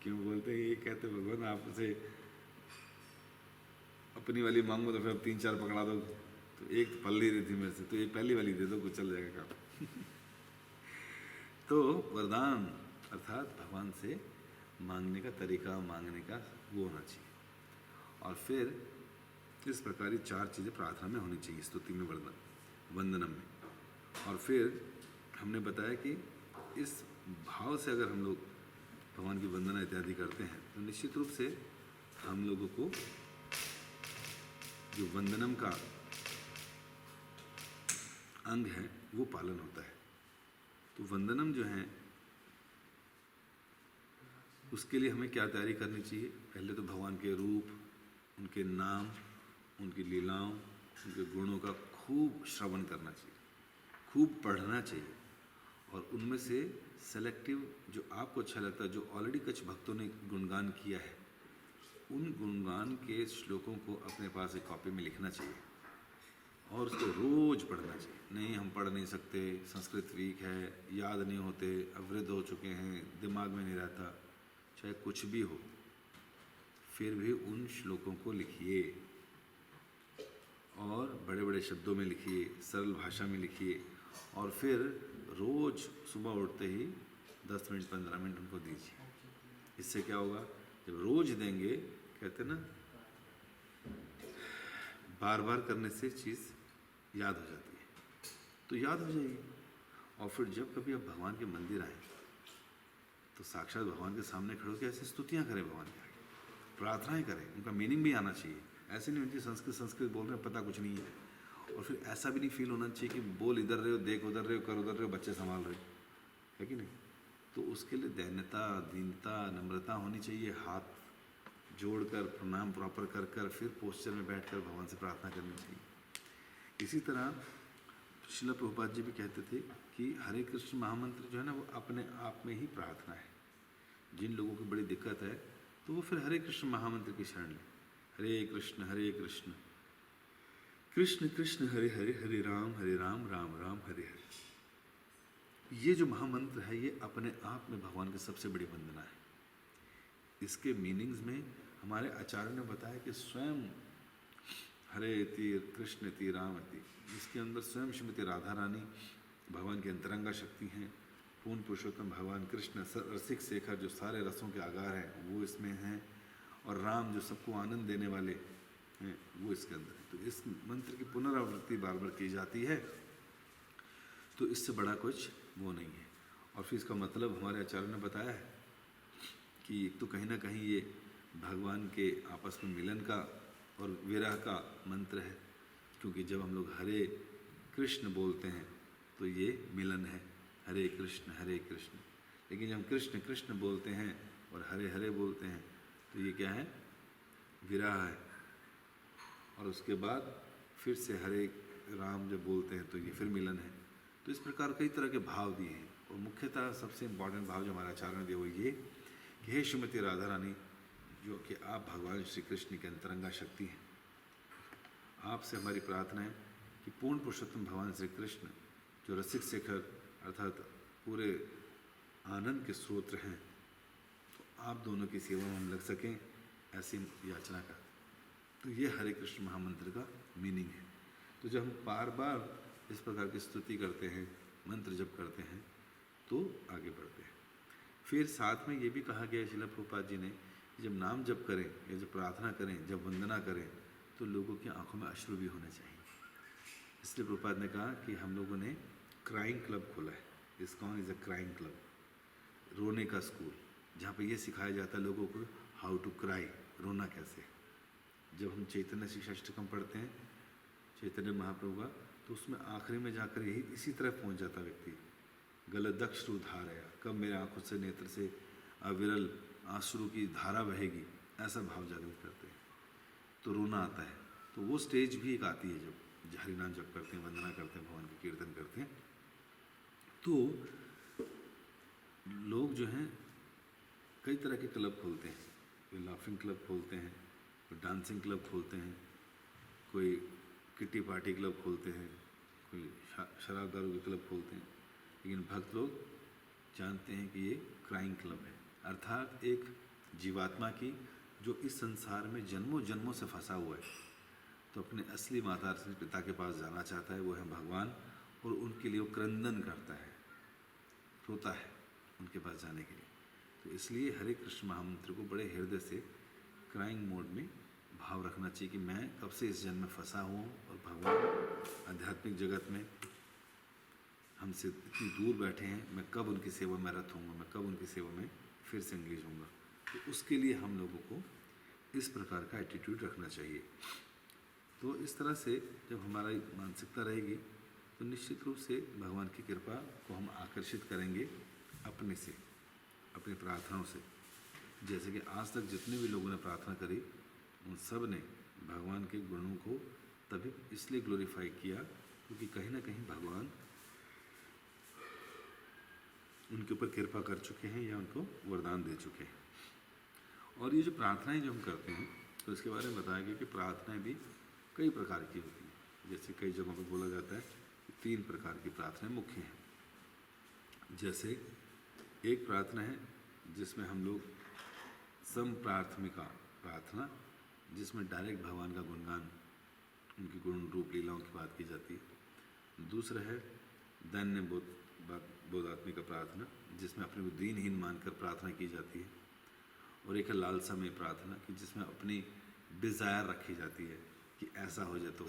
क्यों बोलते हैं ये? कहते भगवान आपसे अपनी वाली मांगो तो फिर अब 3-4 पकड़ा दो। तो एक तो पल नहीं रही थी मेरे से, तो ये पहली वाली दे दो, कुछ चल जाएगा काम। तो वरदान अर्थात भगवान से मांगने का तरीका, मांगने का वो होना चाहिए। और फिर इस प्रकार की 4 चीज़ें प्रार्थना में होनी चाहिए, स्तुति में, वंदनम में। और फिर हमने बताया कि इस भाव से अगर हम लोग भगवान की वंदना इत्यादि करते हैं तो निश्चित रूप से हम लोगों को जो वंदनम का अंग है वो पालन होता है। तो वंदनम जो है उसके लिए हमें क्या तैयारी करनी चाहिए? पहले तो भगवान के रूप, उनके नाम, उनकी लीलाओं, उनके गुणों का खूब श्रवण करना चाहिए, खूब पढ़ना चाहिए और उनमें से सेलेक्टिव जो आपको अच्छा लगता है, जो ऑलरेडी कुछ भक्तों ने गुणगान किया है, उन गुणगान के श्लोकों को अपने पास एक कॉपी में लिखना चाहिए और उसको रोज़ पढ़ना चाहिए। नहीं हम पढ़ नहीं सकते, संस्कृत वीक है, याद नहीं होते, अवृद्ध हो चुके हैं, दिमाग में नहीं रहता, चाहे कुछ भी हो, फिर भी उन श्लोकों को लिखिए और बड़े बड़े शब्दों में लिखिए, सरल भाषा में लिखिए और फिर रोज़ सुबह उठते ही 10 मिनट 15 मिनट उनको दीजिए। इससे क्या होगा, जब रोज़ देंगे, कहते ना बार बार करने से चीज़ याद हो जाती है, तो याद हो जाएगी। और फिर जब कभी आप भगवान के मंदिर आए तो साक्षात भगवान के सामने खड़े होकर ऐसे स्तुतियाँ करें, भगवान के आगे प्रार्थनाएं करें, उनका मीनिंग भी आना चाहिए। ऐसे नहीं होती संस्कृत संस्कृत बोल रहे हैं, पता कुछ नहीं है। और फिर ऐसा भी नहीं फील होना चाहिए कि बोल इधर रहे हो, देख उधर रहे हो, कर उधर रहे हो, बच्चे संभाल रहे हो, है कि नहीं। तो उसके लिए दैन्यता, दीनता, नम्रता होनी चाहिए। हाथ जोड़कर प्रणाम प्रॉपर कर कर फिर पोस्चर में बैठकर भगवान से प्रार्थना करनी चाहिए। इसी तरह श्रील प्रभुपाद जी भी कहते थे कि हरे कृष्ण महामंत्र जो है ना, वो अपने आप में ही प्रार्थना है। जिन लोगों की बड़ी दिक्कत है तो वो फिर हरे कृष्ण महामंत्र की शरण लें। हरे कृष्ण कृष्ण कृष्ण हरे हरे, हरे राम राम राम हरे हरे। ये जो महामंत्र है ये अपने आप में भगवान की सबसे बड़ी वंदना है। इसके मीनिंग्स में हमारे आचार्य ने बताया कि स्वयं हरे तीर कृष्ण ती राम ती, इसके अंदर स्वयं श्रीमती राधा रानी भगवान की अंतरंगा शक्ति हैं। पूर्ण पुरुषोत्तम भगवान कृष्ण रसिक शेखर जो सारे रसों के आगार हैं वो इसमें हैं, और राम जो सबको आनंद देने वाले हैं वो इसके अंदर है। तो इस मंत्र की पुनरावृत्ति बार बार की जाती है, तो इससे बड़ा कुछ वो नहीं है। और फिर इसका मतलब हमारे आचार्य ने बताया है कि एक तो कहीं ना कहीं ये भगवान के आपस में मिलन का और विरह का मंत्र है, क्योंकि जब हम लोग हरे कृष्ण बोलते हैं तो ये मिलन है, हरे कृष्ण हरे कृष्ण। लेकिन जब हम कृष्ण कृष्ण बोलते हैं और हरे हरे बोलते हैं तो ये क्या है, विरह है। और उसके बाद फिर से हरे राम जब बोलते हैं तो ये फिर मिलन है। तो इस प्रकार कई तरह के भाव दिए हैं, और मुख्यतः सबसे इम्पॉर्टेंट भाव जो हमारे आचार्य ने दिया वो ये कि हे श्रीमती राधा रानी, जो कि आप भगवान श्री कृष्ण के अंतरंगा शक्ति हैं, आपसे हमारी प्रार्थना है कि पूर्ण पुरुषोत्तम भगवान श्री कृष्ण जो रसिक शेखर अर्थात पूरे आनंद के स्रोत हैं, तो आप दोनों की सेवा में हम लग सकें, ऐसी याचना का। तो ये हरे कृष्ण महामंत्र का मीनिंग है। तो जब हम बार बार इस प्रकार की स्तुति करते हैं, मंत्र जप करते हैं, तो आगे बढ़ते हैं। फिर साथ में ये भी कहा गया है श्रील प्रभुपाद जी ने, जब नाम जप करें या जब प्रार्थना करें, जब वंदना करें, तो लोगों की आंखों में अश्रु भी होने चाहिए। इसलिए प्रभुपाद ने कहा कि हम लोगों ने क्राइंग क्लब खोला है। ISKCON is a crying club, रोने का स्कूल, जहाँ पे ये सिखाया जाता है लोगों को हाउ टू क्राई, रोना कैसे। जब हम चैतन्य शिक्षाष्टकम पढ़ते हैं चैतन्य महाप्रभु का, तो उसमें आखिरी में जाकर यही इसी तरह पहुँच जाता व्यक्ति, गलदक्षरु धारया, कब मेरे आँखों से नेत्र से अविरल आंसू की धारा बहेगी, ऐसा भाव जागृत करते हैं तो रोना आता है। तो वो स्टेज भी एक आती है जब हरिनाम जप करते हैं, वंदना करते हैं, भगवान के कीर्तन करते हैं। तो लोग जो हैं कई तरह के क्लब खोलते हैं, कोई लाफिंग क्लब खोलते हैं, कोई डांसिंग क्लब खोलते हैं, कोई किट्टी पार्टी क्लब खोलते हैं, कोई शराब दारू के क्लब खोलते हैं। लेकिन भक्त लोग जानते हैं कि ये क्राइंग क्लब है, अर्थात एक जीवात्मा की जो इस संसार में जन्मों जन्मों से फंसा हुआ है, तो अपने असली माता पिता के पास जाना चाहता है, वो है भगवान, और उनके लिए वो क्रंदन करता है, रोता है उनके पास जाने के लिए। तो इसलिए हरे कृष्ण महामंत्र को बड़े हृदय से क्राइंग मोड में भाव रखना चाहिए कि मैं कब से इस जन्म में फंसा हुआ हूँ, और भगवान आध्यात्मिक जगत में हमसे इतनी दूर बैठे हैं, मैं कब उनकी सेवा में रत होऊंगा, मैं कब उनकी सेवा में फिर से एंगेज होऊंगा। तो उसके लिए हम लोगों को इस प्रकार का एटीट्यूड रखना चाहिए। तो इस तरह से जब हमारी मानसिकता रहेगी तो निश्चित रूप से भगवान की कृपा को हम आकर्षित करेंगे अपने से, अपनी प्रार्थनाओं से। जैसे कि आज तक जितने भी लोगों ने प्रार्थना करी, उन सब ने भगवान के गुणों को तभी इसलिए ग्लोरीफाई किया क्योंकि कहीं ना कहीं भगवान उनके ऊपर कृपा कर चुके हैं या उनको वरदान दे चुके हैं। और ये जो प्रार्थनाएं जो हम करते हैं तो इसके बारे में बताया गया कि प्रार्थनाएं भी कई प्रकार की होती हैं। जैसे कई जगहों पर बोला जाता है कि 3 प्रकार की प्रार्थनाएं मुख्य हैं। जैसे एक प्रार्थना है जिसमें हम लोग समप्राथमिका प्रार्थना, जिसमें डायरेक्ट भगवान का गुणगान, उनकी गुण रूप लीलाओं की बात की जाती है। दूसरा है दैन्य बोधात्मिका प्रार्थना, जिसमें अपने को दीनहीन मानकर प्रार्थना की जाती है। और एक है लालसामय प्रार्थना कि जिसमें अपनी डिज़ायर रखी जाती है कि ऐसा हो जाए तो,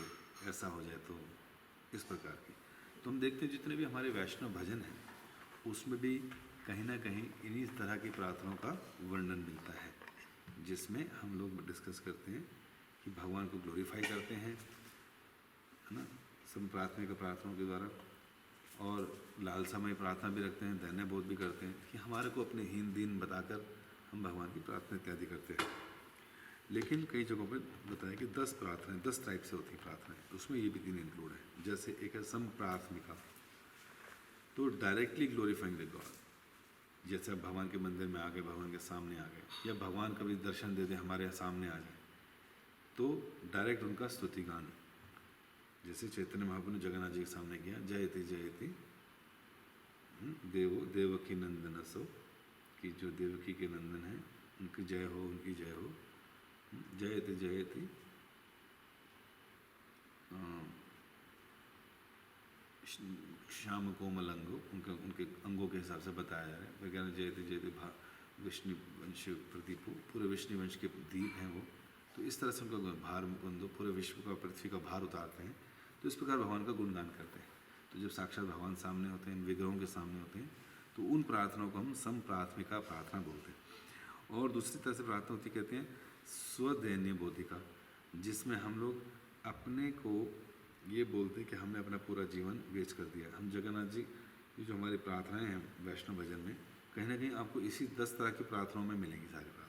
ऐसा हो जाए तो, इस प्रकार की। तो हम देखते हैं जितने भी हमारे वैष्णव भजन हैं उसमें भी कहीं ना कहीं इन्हीं तरह की प्रार्थनाओं का वर्णन मिलता है, जिसमें हम लोग डिस्कस करते हैं कि भगवान को ग्लोरीफाई करते हैं, है ना, समप्राथमिक प्रार्थनाओं के द्वारा। और लालसामय प्रार्थना भी रखते हैं, दैन्य बोध भी करते हैं कि हमारे को अपने हीन दीन बताकर हम भगवान की प्रार्थना इत्यादि करते हैं। लेकिन कई जगहों पर बताया कि 10 प्रार्थनाएं, 10 टाइप से होती प्रार्थनाएं, उसमें ये भी 3 इंक्लूड है। जैसे एक है समप्राथमिका, तो डायरेक्टली ग्लोरीफाइंग द गॉड। जैसे आप भगवान के मंदिर में आ गए, भगवान के सामने आ गए, या भगवान कभी दर्शन दे दे हमारे सामने आ जाए तो डायरेक्ट उनका स्तुति गान, जैसे चैतन्य महाप्रभु ने जगन्नाथ जी के सामने किया, जयति जयति देवो देवकी नंदन सो, कि जो देवकी के नंदन है उनकी जय हो, उनकी जय हो। जयति जयति श्याम कोमल अंगो, उनके अंगों के हिसाब से बताया जा रहा है। वैज्ञानिक जयति जयति विष्णु वंश प्रदीप, पूरे विष्णु वंश के दीप हैं वो। तो इस तरह से उनका भार बंदो, पूरे विश्व का, पृथ्वी का भार उतारते हैं। तो इस प्रकार भगवान का गुणगान करते हैं। तो जब साक्षात भगवान सामने होते हैं, विग्रहों के सामने होते हैं, तो उन प्रार्थनाओं को हम समप्राथमिका प्रार्थना बोलते हैं। और दूसरी तरह से प्रार्थना होती कहते हैं स्वदैन्य बोधिका, जिसमें हम लोग अपने को ये बोलते हैं कि हमने अपना पूरा जीवन वेस्ट कर दिया। हम जगन्नाथ जी की जो हमारी प्रार्थनाएं हैं वैष्णव भजन में, कहीं ना कहीं आपको इसी 10 तरह की प्रार्थनाओं में मिलेंगी सारी प्रार्थनाएं।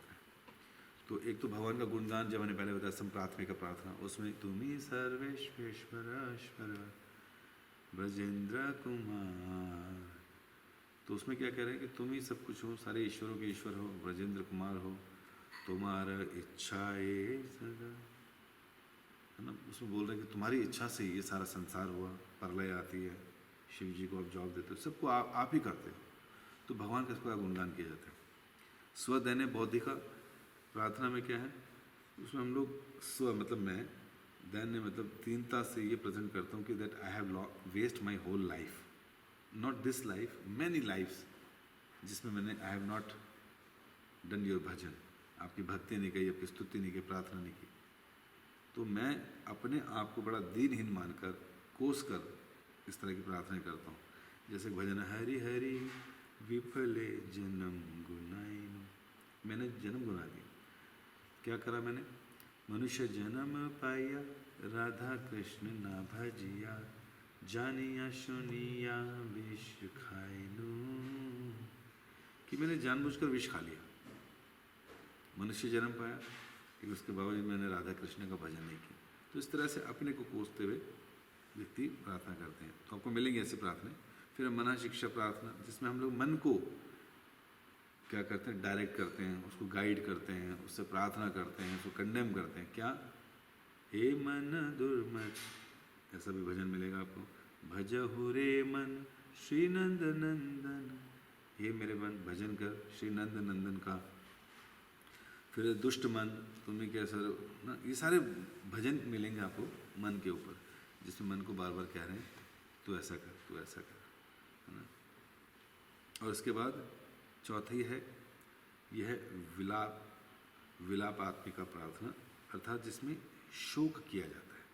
तो एक तो भगवान का गुणगान, जब मैंने पहले बताया समप्राथमिका प्रार्थना, उसमें तुम्ही सर्वेश्वेश्वरेश्वर ब्रजेंद्र कुमार, तो उसमें क्या कह रहे हैं कि तुम ही सब कुछ हो, सारे ईश्वरों के ईश्वर हो, ब्रजेंद्र कुमार हो, तुम्हारा इच्छा है सदा, है ना। उसमें बोल रहे हैं कि तुम्हारी इच्छा से ये सारा संसार हुआ, प्रलय आती है, शिव जी को आप जॉब देते हो, सबको आप ही करते हो। तो भगवान का इसका गुणगान किया जाता है। स्वदैन्य बौद्धिका प्रार्थना में क्या है, उसमें हम लोग स्व मतलब मैं, दैन्य मतलब दीनता से ये प्रेजेंट करता हूँ कि that I have waste my whole life, not this life, many lifes, जिसमें मैंने I have not done your bhajan, आपकी भक्ति नहीं की, आपकी स्तुति नहीं की, प्रार्थना नहीं की। तो मैं अपने आप को बड़ा दीनहीन मानकर, कोस कर इस तरह की प्रार्थना करता हूँ। जैसे भजन हरि हरि विफले जन्म गुनाइन, मैंने जन्म गुना दिया, क्या करा मैंने, मनुष्य जन्म पाया राधा कृष्ण ना भजिया, जानिया सुनिया विष खाए लूं, कि मैंने जानबूझकर विष खा लिया। मनुष्य जन्म पाया कि उसके बावजूद मैंने राधा कृष्ण का भजन नहीं किया। तो इस तरह से अपने को कोसते हुए व्यक्ति प्रार्थना करते हैं। तो आपको मिलेंगे ऐसी प्रार्थना। फिर मना शिक्षा प्रार्थना, जिसमें हम लोग मन को क्या करते हैं, डायरेक्ट करते हैं, उसको गाइड करते हैं, उससे प्रार्थना करते हैं, उसको कंडेम करते हैं। क्या, हे मन दुर्मत, ऐसा भी भजन मिलेगा आपको, भजहु रे मन श्री नंद नंदन, हे मेरे मन भजन कर श्री नंद नंदन का। फिर दुष्ट मन, तुम्हें कैसा ना, ये सारे भजन मिलेंगे आपको मन के ऊपर, जिसमें मन को बार बार कह रहे हैं तू ऐसा कर, तू ऐसा कर, है ना। और उसके बाद चौथी है, यह है विलापात्मिका प्रार्थना, अर्थात जिसमें शोक किया जाता है।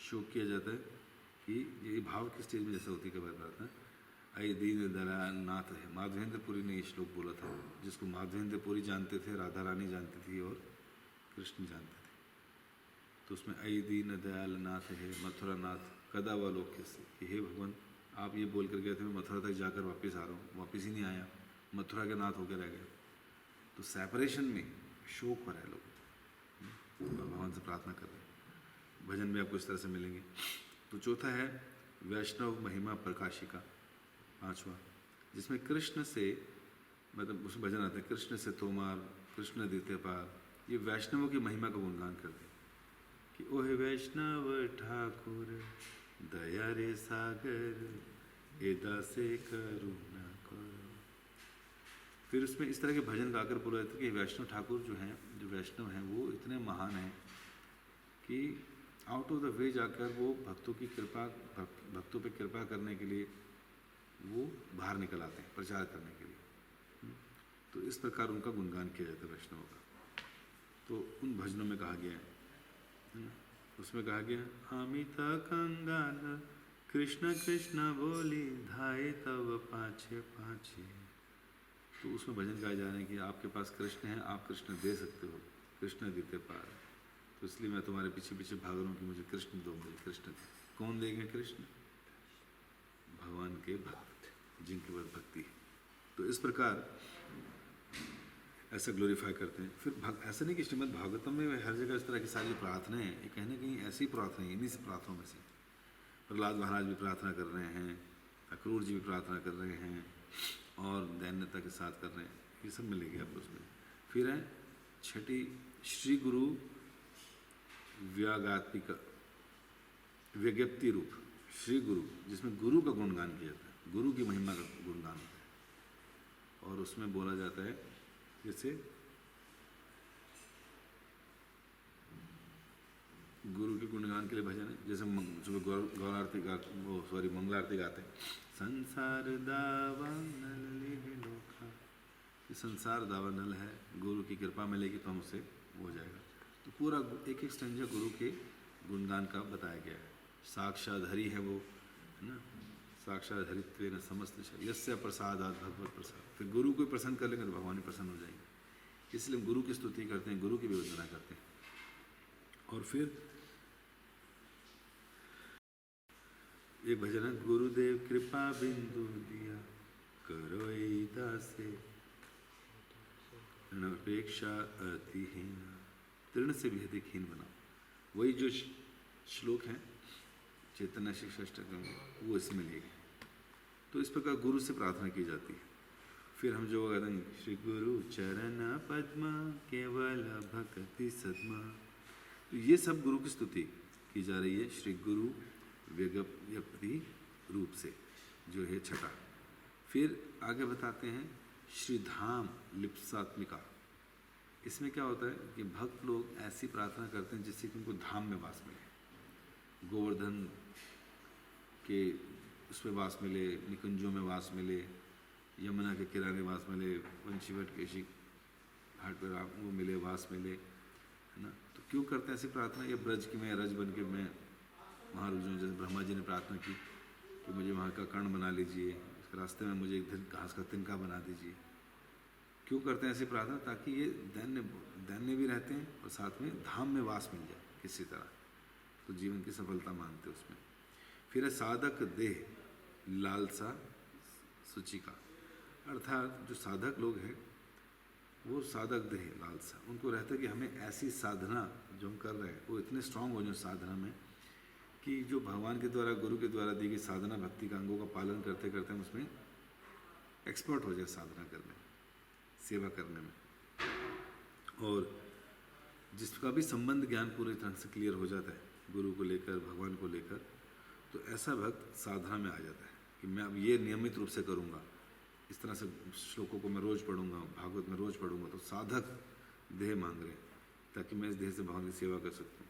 शोक किया जाता है कि ये भाव की स्टेज में जैसे होती है कभी प्रार्थना, अय दीन दयानाथ है। माधवेंद्रपुरी ने ये श्लोक बोला था, जिसको माधवेंद्रपुरी जानते थे, राधा रानी जानती थी और कृष्ण जानते थे। तो उसमें अय दीन दयाल नाथ है, मथुरा नाथ कदा व लोक्य से, कि हे भगवान आप ये बोल कर गए थे मैं मथुरा तक जाकर वापस आ रहा हूँ, वापस ही नहीं आया, मथुरा के नाथ होकर रह गए। तो सेपरेशन में शोक हो रहा है लोग, भगवान से प्रार्थना कर रहे हैं। भजन में आपको इस तरह से मिलेंगे। तो चौथा है वैष्णव महिमा प्रकाशिका, पांचवा, जिसमें कृष्ण से, मतलब उसमें भजन आते हैं, कृष्ण से तोमार, कृष्ण देते पार, ये वैष्णवों की महिमा का गुणगान करते हैं कि ओहे वैष्णव ठाकुर दया रे सागर एदा से करुणा करो। फिर उसमें इस तरह के भजन गाकर बोला जाता है कि वैष्णव ठाकुर जो हैं, जो वैष्णव हैं, वो इतने महान हैं कि आउट ऑफ द वे जाकर वो भक्तों की कृपा, भक्तों पे कृपा करने के लिए वो बाहर निकल आते हैं प्रचार करने के लिए। तो इस प्रकार उनका गुणगान किया जाता है वैष्णवों का। तो उन भजनों में कहा गया है, उसमें कहा गया अमिता कंगाल कृष्ण कृष्ण बोली धाये तब पाछे पाछे। तो उसमें भजन गाए जा रहे हैं कि आपके पास कृष्ण है, आप कृष्ण दे सकते हो, कृष्ण देते पार, तो इसलिए मैं तुम्हारे पीछे पीछे भाग रहा हूँ कि मुझे कृष्ण दो, मुझे कृष्ण दे। कौन देंगे कृष्ण? भगवान के भक्त, जिनके पास भक्ति है। तो इस प्रकार ऐसा ग्लोरीफाई करते हैं। फिर ऐसा नहीं कि श्रीमद् भागवतम में हर जगह इस तरह की सारी प्रार्थनाएं हैं, ये कहीं ना कहीं ऐसी प्रार्थना है, इन्हीं से प्रार्थनाओं में से। प्रहलाद महाराज भी प्रार्थना कर रहे हैं, अक्रूर जी भी प्रार्थना कर रहे हैं, और दैन्यता के साथ कर रहे हैं, ये सब मिलेगी आपको उसमें। फिर है छठी श्री गुरु व्यागात्मिक विज्ञप्ति रूप श्री गुरु, जिसमें गुरु का गुणगान किया जाता है, गुरु की महिमा का गुणगान होता है। और उसमें बोला जाता है जैसे गुरु के गुणगान के लिए भजन है, जैसे सुबह गौर आरती गा, वो सॉरी मंगल आरती गाते हैं, संसार दावानल ले लोखा, कि संसार दावानल है, गुरु की कृपा मिलेगी तो हमसे हो जाएगा। तो पूरा एक एक स्टैंजा गुरु के गुणगान का बताया गया है। साक्षात हरि है वो, है ना, साक्षात हरित्वेन समस्त यस्य प्रसादात् भगवत प्रसाद। फिर गुरु को प्रसन्न कर लेंगे तो भगवान ही प्रसन्न हो जाएंगे, इसलिए गुरु की स्तुति करते हैं, गुरु की भी वंदना करते हैं। और फिर एक भजन है, गुरुदेव कृपा बिंदु दिया करो दासे अपेक्षा अतिहीन, तृण से भी अधिक हीन बनाओ। वही जो श्लोक है चैतन्य शिक्षा अष्टकम में, वो इसमें लिए गए। तो इस प्रकार गुरु से प्रार्थना की जाती है। फिर हम जो कहते हैं श्री गुरु चरण पद्मा केवल भक्ति सदमा, तो ये सब गुरु की स्तुति की जा रही है श्री गुरु विज्ञप्ति रूप से, जो है छठा। फिर आगे बताते हैं श्री धाम लिप्सात्मिका। इसमें क्या होता है कि भक्त लोग ऐसी प्रार्थना करते हैं जिससे कि उनको धाम में वास मिले, गोवर्धन के उसमें वास मिले, निकुंजों में वास मिले, यमुना के किनारे वास मिले, वंशीवट केशी घाट पर वो मिले, वास मिले, है ना। तो क्यों करते हैं ऐसी प्रार्थना? ये ब्रज की मैं रज बन के मैं महारुजों, जैसे ब्रह्मा जी ने प्रार्थना की कि मुझे वहाँ का कर्ण बना लीजिए, इसके रास्ते में मुझे एक घास का तिनका बना दीजिए। क्यों करते हैं ऐसी प्रार्थना? ताकि ये दैन्य भी रहते हैं और साथ में धाम में वास मिल जाए किसी तरह, तो जीवन की सफलता मानते हैं उसमें। फिर है साधक देह लालसा सूचिका, अर्थात जो साधक लोग हैं वो साधक देह लालसा, उनको रहता है कि हमें ऐसी साधना जो हम कर रहे हैं वो इतने स्ट्रांग हो जाए साधना में कि जो भगवान के द्वारा, गुरु के द्वारा दी गई साधना भक्ति का अंगों का पालन करते करते हम उसमें एक्सपर्ट हो जाए, साधना करने, सेवा करने में, और जिसका भी संबंध ज्ञान पूरी तरह से क्लियर हो जाता है गुरु को लेकर, भगवान को लेकर, तो ऐसा भक्त साधना में आ जाता है कि मैं अब ये नियमित रूप से करूँगा, इस तरह से श्लोकों को मैं रोज़ पढ़ूंगा, भागवत में रोज़ पढ़ूंगा। तो साधक देह मांग रहे हैं ताकि मैं इस देह से भगवान की सेवा कर सकूँ।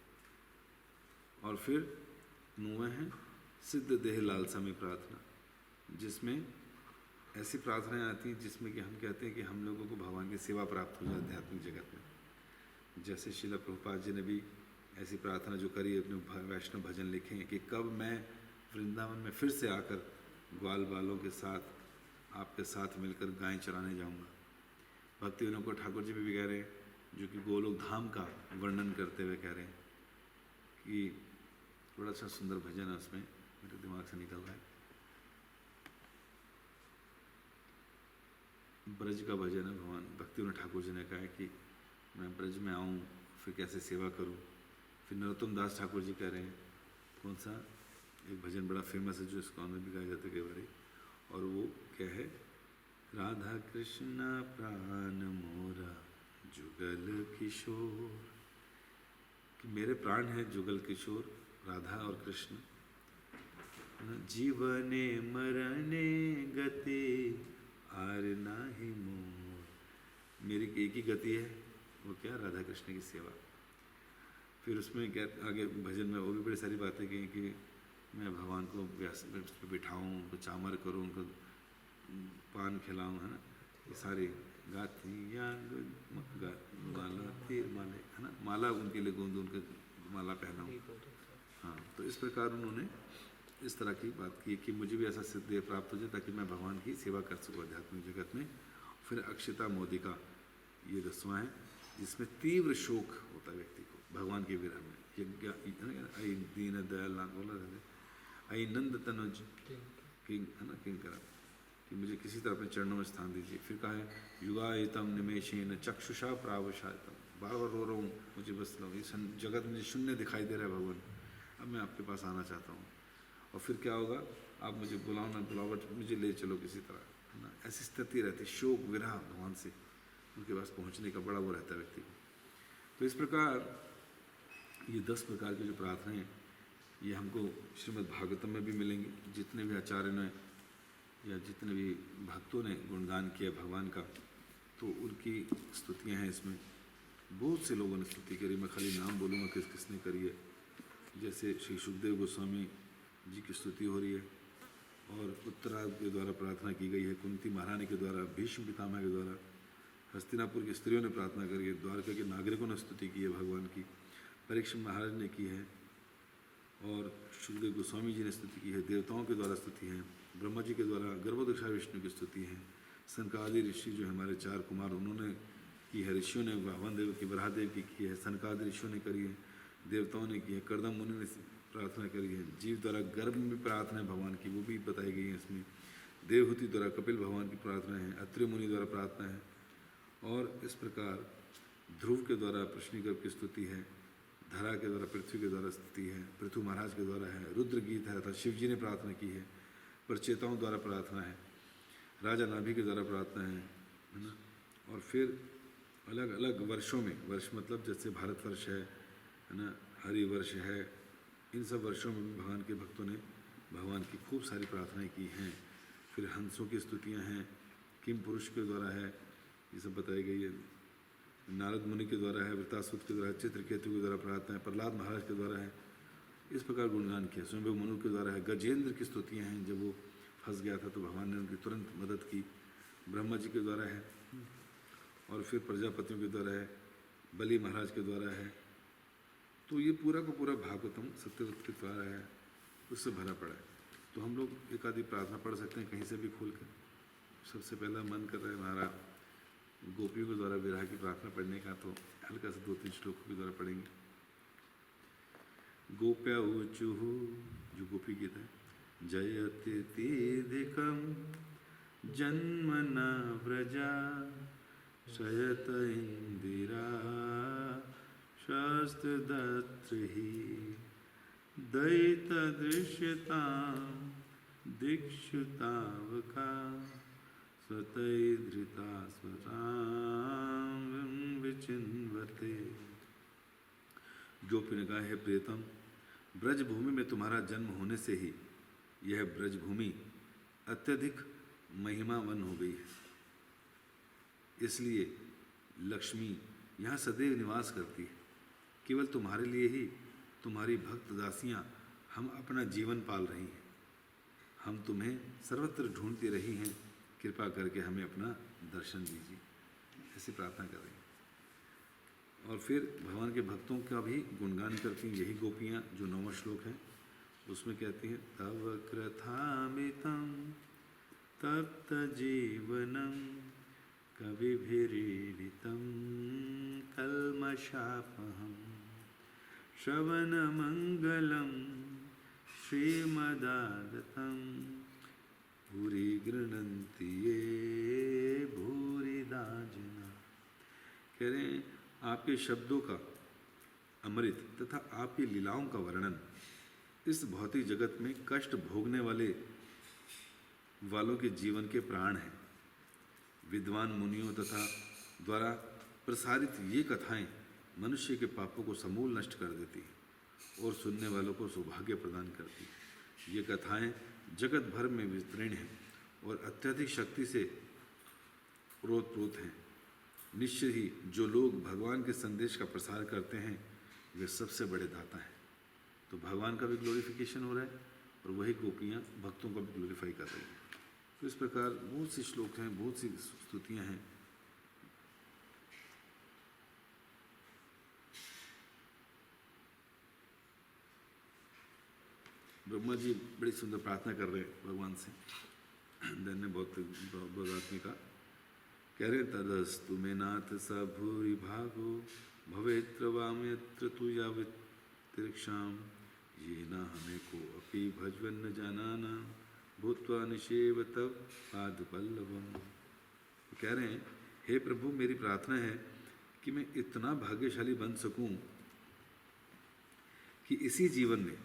और फिर 9वां है सिद्ध देह लालसा में प्रार्थना, जिसमें ऐसी प्रार्थनाएं आती हैं जिसमें कि हम कहते हैं कि हम लोगों को भगवान की सेवा प्राप्त हो जाए आध्यात्मिक जगत में। जैसे श्रील प्रभुपाद जी ने भी ऐसी प्रार्थना जो करी, अपने वैष्णव भजन लिखे हैं कि कब मैं वृंदावन में फिर से आकर ग्वाल बालों के साथ आपके साथ मिलकर गायें चराने जाऊंगा। भक्ति विनोद को ठाकुर जी भी कह रहे हैं, जो कि गोलोक धाम का वर्णन करते हुए कह रहे हैं कि बड़ा अच्छा सुंदर भजन है, उसमें मेरे दिमाग से निकल रहा है, ब्रज का भजन है। भगवान भक्ति विनोद ठाकुर जी ने कहा है कि मैं ब्रज में आऊँ फिर कैसे सेवा करूँ। फिर नरोत्तम दास ठाकुर जी कह रहे हैं, कौन सा एक भजन बड़ा फेमस है जो इस्कॉन में भी गाया जाता है कई बार, और वो क्या है राधा कृष्ण प्राण मोरा जुगल किशोर, कि मेरे प्राण हैं जुगल किशोर राधा और कृष्ण। जीवने मरने गति आर नाही मोर, मेरी एक ही गति है, वो क्या, राधा कृष्ण की सेवा। फिर उसमें क्या आगे भजन में वो भी बड़ी सारी बातें कही कि मैं भगवान को व्यास पे बिठाऊँ, उनको चामर करूँ, उनको पान खिलाऊँ, है ना, ये सारी गाथियाँ माला तीर माले, है ना, माला उनके लिए गूंद, उनके माला पहनाऊँ। हाँ, तो इस प्रकार उन्होंने इस तरह की बात की कि मुझे भी ऐसा सिद्धि प्राप्त हो जाए ताकि मैं भगवान की सेवा कर सकूँ आध्यात्मिक जगत में। फिर अक्षता मोदिका ये 10वां है, जिसमें तीव्र शोक होता है व्यक्ति को भगवान के विरह में। यज्ञ आई दीन दयाल नाथ बोला रहते, आई नंद तनुज किंग, है ना, किंग करा, कि मुझे किसी तरह अपने चरणों में स्थान दीजिए। फिर कहा है युगायतम निमेशेन चक्षुषा प्रावशायतम, बार बार रो रहा हूँ, मुझे बस लो, ये जगत मुझे शून्य दिखाई दे रहा है भगवान, अब मैं आपके पास आना चाहता हूँ। और फिर क्या होगा, आप मुझे बुलाओ ना बुलाओ, बट मुझे ले चलो किसी तरह, है ना, ऐसी स्थिति रहती, शोक विरह भगवान से उनके पास पहुँचने का बड़ा वो रहता है व्यक्ति को। तो इस प्रकार ये 10 प्रकार की जो प्रार्थनाएं हैं ये हमको श्रीमद् भागवतम में भी मिलेंगी। जितने भी आचार्य ने या जितने भी भक्तों ने गुणगान किया भगवान का, तो उनकी स्तुतियाँ हैं इसमें। बहुत से लोगों ने स्तुति करी, मैं खाली नाम बोलूँगा किस किसने करी है। जैसे श्री सुखदेव गोस्वामी जी की स्तुति हो रही है, और उत्तराद के द्वारा प्रार्थना की गई है, कुंती महारानी के द्वारा, भीष्म पितामह के द्वारा, हस्तिनापुर की स्त्रियों ने प्रार्थना करी है, द्वारका के नागरिकों ने स्तुति की है भगवान की, परीक्षित महाराज ने की है, और सुखदेव गोस्वामी जी ने स्तुति की है, देवताओं के द्वारा स्तुति है, ब्रह्मा जी के द्वारा गर्भोदक्षा विष्णु की स्तुति है, सनकादि ऋषि जो हमारे 4 कुमार उन्होंने की है, ऋषियों ने वामन देव की, बराहदेव की है, सनकादि ऋषियों ने करी है, देवताओं ने की है, कर्दम मुनि ने प्रार्थना करी है, जीव द्वारा गर्भ में प्रार्थना है भगवान की, वो भी बताई गई है इसमें, देवहूति द्वारा कपिल भगवान की प्रार्थना है, अत्रि मुनि द्वारा प्रार्थना है, और इस प्रकार ध्रुव के द्वारा प्रश्निगर्भ की स्तुति है, धरा के द्वारा पृथ्वी के द्वारा स्तुति है, पृथु महाराज के द्वारा है, रुद्र गीत है अर्थात शिव जी ने प्रार्थना की है, प्रचेताओं द्वारा प्रार्थना है, राजा नाभि के द्वारा प्रार्थना है ना। और फिर अलग अलग वर्षों में, वर्ष मतलब जैसे भारतवर्ष है ना, हरि वर्ष है, इन सब वर्षों में भी भगवान के भक्तों ने भगवान की खूब सारी प्रार्थनाएं की हैं। फिर हंसों की स्तुतियां हैं, किम पुरुष के द्वारा है, ये सब बताई गई है, नारद मुनि के द्वारा है, वृतासुत के द्वारा है, चित्रकेतु के द्वारा प्रार्थना है, प्रहलाद महाराज के द्वारा है, इस प्रकार गुणगान किया, स्वयं मनु के द्वारा है, गजेंद्र की स्तुतियाँ हैं, जब वो फंस गया था तो भगवान ने उनकी तुरंत मदद की, ब्रह्मा जी के द्वारा है, और फिर प्रजापतियों के द्वारा है, बलि महाराज के द्वारा है। तो ये पूरा का पूरा भागवतम सत्यव्रत के द्वारा है, उससे भरा पड़ा है। तो हम लोग एक आधी प्रार्थना पढ़ सकते हैं कहीं से भी खोल कर। सबसे पहला मन कर रहा है हमारा गोपियों के द्वारा विरह की प्रार्थना पढ़ने का, तो हल्का सा 2-3 श्लोकों के द्वारा पढ़ेंगे। गोप्या ऊचुः, जो गोपी गीत है, जयति तीधिकं जन्मना व्रजा शयत इंदिरा शास्त्रदत्तहि दयितदृश्यतां दिक्षुतावका स्वतैधृता स्वरां विचिन्वते। गोपी ने कहा, है प्रियतम, ब्रज भूमि में तुम्हारा जन्म होने से ही यह ब्रज भूमि अत्यधिक महिमावन हो गई है, इसलिए लक्ष्मी यहाँ सदैव निवास करती है। केवल तुम्हारे लिए ही तुम्हारी भक्त दासियाँ हम अपना जीवन पाल रही हैं। हम तुम्हें सर्वत्र ढूंढती रही हैं, कृपा करके हमें अपना दर्शन दीजिए, ऐसी प्रार्थना कर रही हैं। और फिर भगवान के भक्तों का भी गुणगान करती हैं यही गोपियाँ, जो 9वां श्लोक है उसमें कहती हैं, तव कृथामितं तप्त जीवनं कविभिरीडितं कल्मषापहं श्रवणमंगलं श्रीमदागतं भूरि गृह्णन्ति ये भूरिदा जना। कह रहे हैं आपके शब्दों का अमृत तथा आपकी लीलाओं का वर्णन इस भौतिक जगत में कष्ट भोगने वालों के जीवन के प्राण हैं। विद्वान मुनियों तथा द्वारा प्रसारित ये कथाएं मनुष्य के पापों को समूल नष्ट कर देती हैं और सुनने वालों को सौभाग्य प्रदान करती हैं। ये कथाएं जगत भर में विस्तृण हैं और अत्यधिक शक्ति से ओतप्रोत हैं। निश्चय ही जो लोग भगवान के संदेश का प्रसार करते हैं वे सबसे बड़े दाता हैं। तो भगवान का भी ग्लोरिफिकेशन हो रहा है और वही गोपियाँ भक्तों का भी ग्लोरीफाई कर रही हैं। तो इस प्रकार बहुत सी श्लोक हैं, बहुत सी स्तुतियाँ हैं। ब्रह्मा जी बड़ी सुंदर प्रार्थना कर रहे हैं भगवान से, धन्य भोगात्मी का कह रहे तदस्तु मे नाथ स भूरि भागो भवेत्र वाम्यत्र तु यावितिरक्षाम ये न हमें को अपि भजवन न जानाना भूत्वा निषेव तव पाद पल्लवम। कह रहे हैं हे प्रभु मेरी प्रार्थना है कि मैं इतना भाग्यशाली बन सकूं कि इसी जीवन में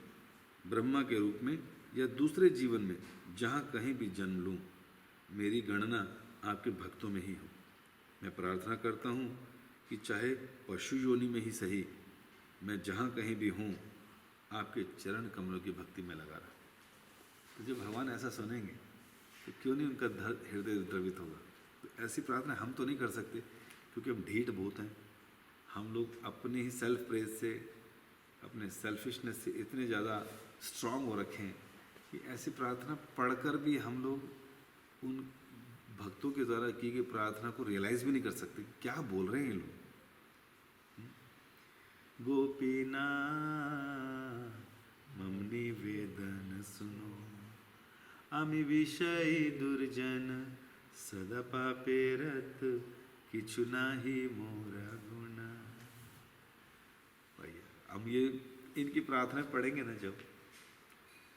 ब्रह्मा के रूप में या दूसरे जीवन में जहाँ कहीं भी जन्म लूँ मेरी गणना आपके भक्तों में ही हो। मैं प्रार्थना करता हूँ कि चाहे पशु योनि में ही सही मैं जहाँ कहीं भी हूँ आपके चरण कमलों की भक्ति में लगा रहा। तो जब भगवान ऐसा सुनेंगे तो क्यों नहीं उनका हृदय द्रवित होगा। तो ऐसी प्रार्थना हम तो नहीं कर सकते क्योंकि हम ढीठ बहुत हैं। हम लोग अपने ही सेल्फ प्रेज से, अपने सेल्फिशनेस से इतने ज़्यादा स्ट्रांग हो रखे हैं कि ऐसी प्रार्थना पढ़कर भी हम लोग उन भक्तों के द्वारा की गई प्रार्थना को रियलाइज़ भी नहीं कर सकते क्या बोल रहे हैं ये लोग। गोपीना मम निवेदन सुनो आमी विषय दुर्जन सदा पापे रत किछु नाही मोरा गुना। भैया हम ये इनकी प्रार्थना पढ़ेंगे ना जब,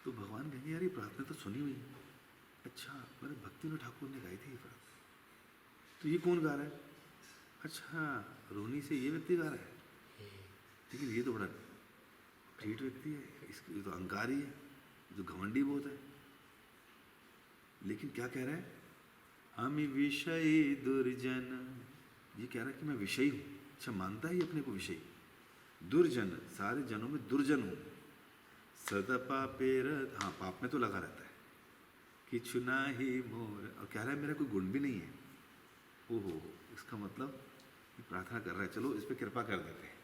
तो भगवान कहेंगे यार ये प्रार्थना तो सुनी हुई है। अच्छा मेरे भक्तिनाथ ठाकुर ने गाई थी ये प्रार्थना, तो ये कौन गा रहा है? अच्छा रोनी से ये व्यक्ति गा रहा है, लेकिन ये तो बड़ा ठीक व्यक्ति है, इसकी ये तो अहंकारी है, ये तो घमंडी बहुत है। लेकिन क्या कह रहा है? हमें विषयी दुर्जन, ये कह रहा है कि मैं विषयी हूँ। अच्छा मानता है ये अपने को विषयी। दुर्जन, सारे जनों में दुर्जन हूँ। सदा पापेर, हाँ पाप में तो लगा रहता है। किछु नाही मोर, और कह रहा है मेरा कोई गुण भी नहीं है। ओहो, इसका मतलब ये प्रार्थना कर रहा है, चलो इस पर कृपा कर देते हैं।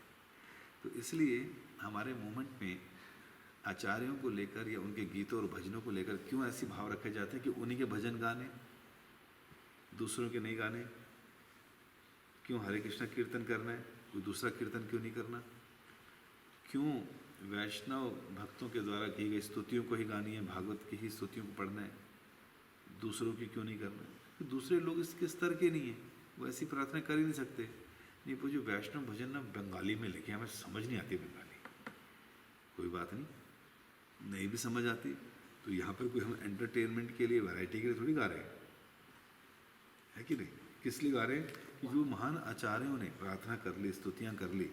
तो इसलिए हमारे मूवमेंट में आचार्यों को लेकर या उनके गीतों और भजनों को लेकर क्यों ऐसी भाव रखे जाते हैं कि उन्हीं के भजन गाने, दूसरों के नहीं गाने? क्यों हरे कृष्णा कीर्तन करना है, कोई दूसरा कीर्तन क्यों नहीं करना? क्यों वैष्णव भक्तों के द्वारा की गई स्तुतियों को ही गानी है, भागवत की ही स्तुतियों को पढ़ना है, दूसरों की क्यों नहीं करना है? दूसरे लोग इसके स्तर के नहीं हैं, वो ऐसी प्रार्थना कर ही नहीं सकते। नहीं पूछो वैष्णव भजन ना बंगाली में लिखे, हमें समझ नहीं आती बंगाली। कोई बात नहीं, नहीं भी समझ आती तो यहाँ पर कोई हम एंटरटेनमेंट के लिए, वैरायटी के लिए थोड़ी गा रहे हैं, है कि नहीं? किस लिए गा रहे हैं? कि जो महान आचार्यों ने प्रार्थना कर ली, स्तुतियाँ कर ली,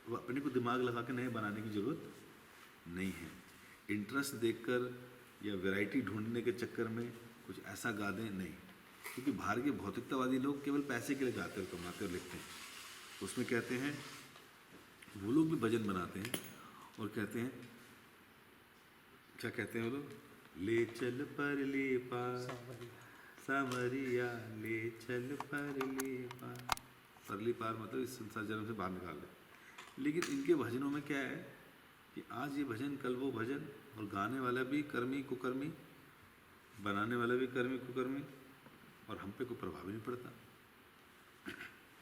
वो अपने को दिमाग लगा के नए बनाने की ज़रूरत नहीं है। इंटरेस्ट देखकर या वैरायटी ढूंढने के चक्कर में कुछ ऐसा गा दें, नहीं। क्योंकि बाहर के भौतिकतावादी लोग केवल पैसे के लिए गाते और कमाते और लिखते हैं। उसमें कहते हैं, वो लोग भी भजन बनाते हैं और कहते हैं, क्या कहते हैं वो लोग? ले चल परली पार सामरिया, ले चल परली पार। परली पार मतलब इस संसार जन्म से बाहर निकाल दे। लेकिन इनके भजनों में क्या है कि आज ये भजन, कल वो भजन, और गाने वाला भी कर्मी कुकर्मी, बनाने वाला भी कर्मी कुकर्मी, और हम पे कोई प्रभाव नहीं पड़ता।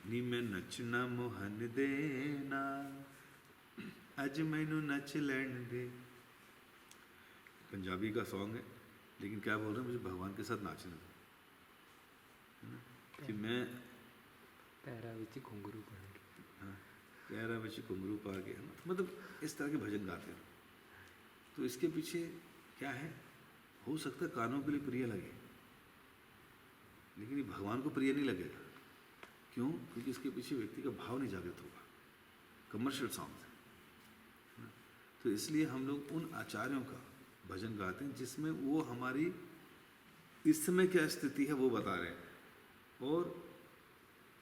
नी मैं नचना मोहन देना, अज मैनू नच लैन दे। पंजाबी का सॉन्ग है, लेकिन क्या बोल रहे हैं? मुझे भगवान के साथ नाचना है ना, कि मैं पैरा विच घुंघरू पा के, हाँ पैरा विच घुंघरू पा के, मतलब इस तरह के भजन गाते हैं। तो इसके पीछे क्या है? हो सकता है कानों के लिए प्रिय लगे, लेकिन ये भगवान को प्रिय नहीं लगेगा। क्यों? क्योंकि इसके पीछे व्यक्ति का भाव नहीं जागृत होगा। कमर्शियल सॉन्ग है। तो इसलिए हम लोग उन आचार्यों का भजन गाते हैं जिसमें वो हमारी इस समय क्या स्थिति है वो बता रहे हैं। और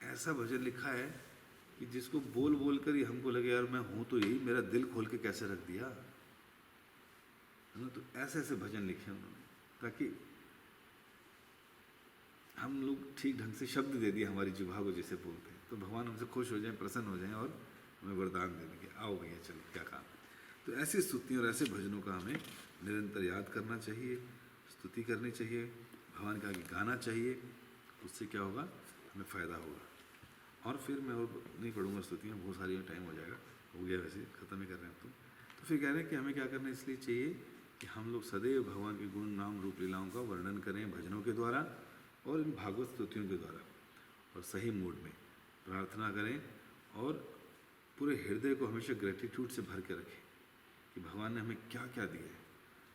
ऐसा भजन लिखा है कि जिसको बोल बोल कर ही हमको लगे यार मैं हूँ तो यही, मेरा दिल खोल के कैसे रख दिया, है ना। तो ऐसे ऐसे भजन लिखे उन्होंने ताकि हम लोग ठीक ढंग से शब्द दे दिए हमारी जिह्वा को जैसे बोलते हैं, तो भगवान हमसे खुश हो जाएं, प्रसन्न हो जाएं और हमें वरदान दे देंगे, आओ भैया चलो क्या काम। तो ऐसी स्तुतियों और ऐसे भजनों का हमें निरंतर याद करना चाहिए, स्तुति करनी चाहिए, भगवान का आगे गाना चाहिए। उससे क्या होगा, हमें फ़ायदा होगा। और फिर मैं और नहीं पढ़ूंगा स्तुतियाँ, बहुत सारी टाइम हो जाएगा, हो गया वैसे, ख़त्म ही कर रहे हैं अब तो फिर कह रहे हैं कि हमें क्या करना इसलिए चाहिए कि हम लोग सदैव भगवान के गुण नाम रूप लीलाओं का वर्णन करें भजनों के द्वारा और इन भागवत स्तुतियों के द्वारा, और सही मूड में प्रार्थना करें और पूरे हृदय को हमेशा ग्रेटिट्यूड से भर के रखें कि भगवान ने हमें क्या क्या दिया है।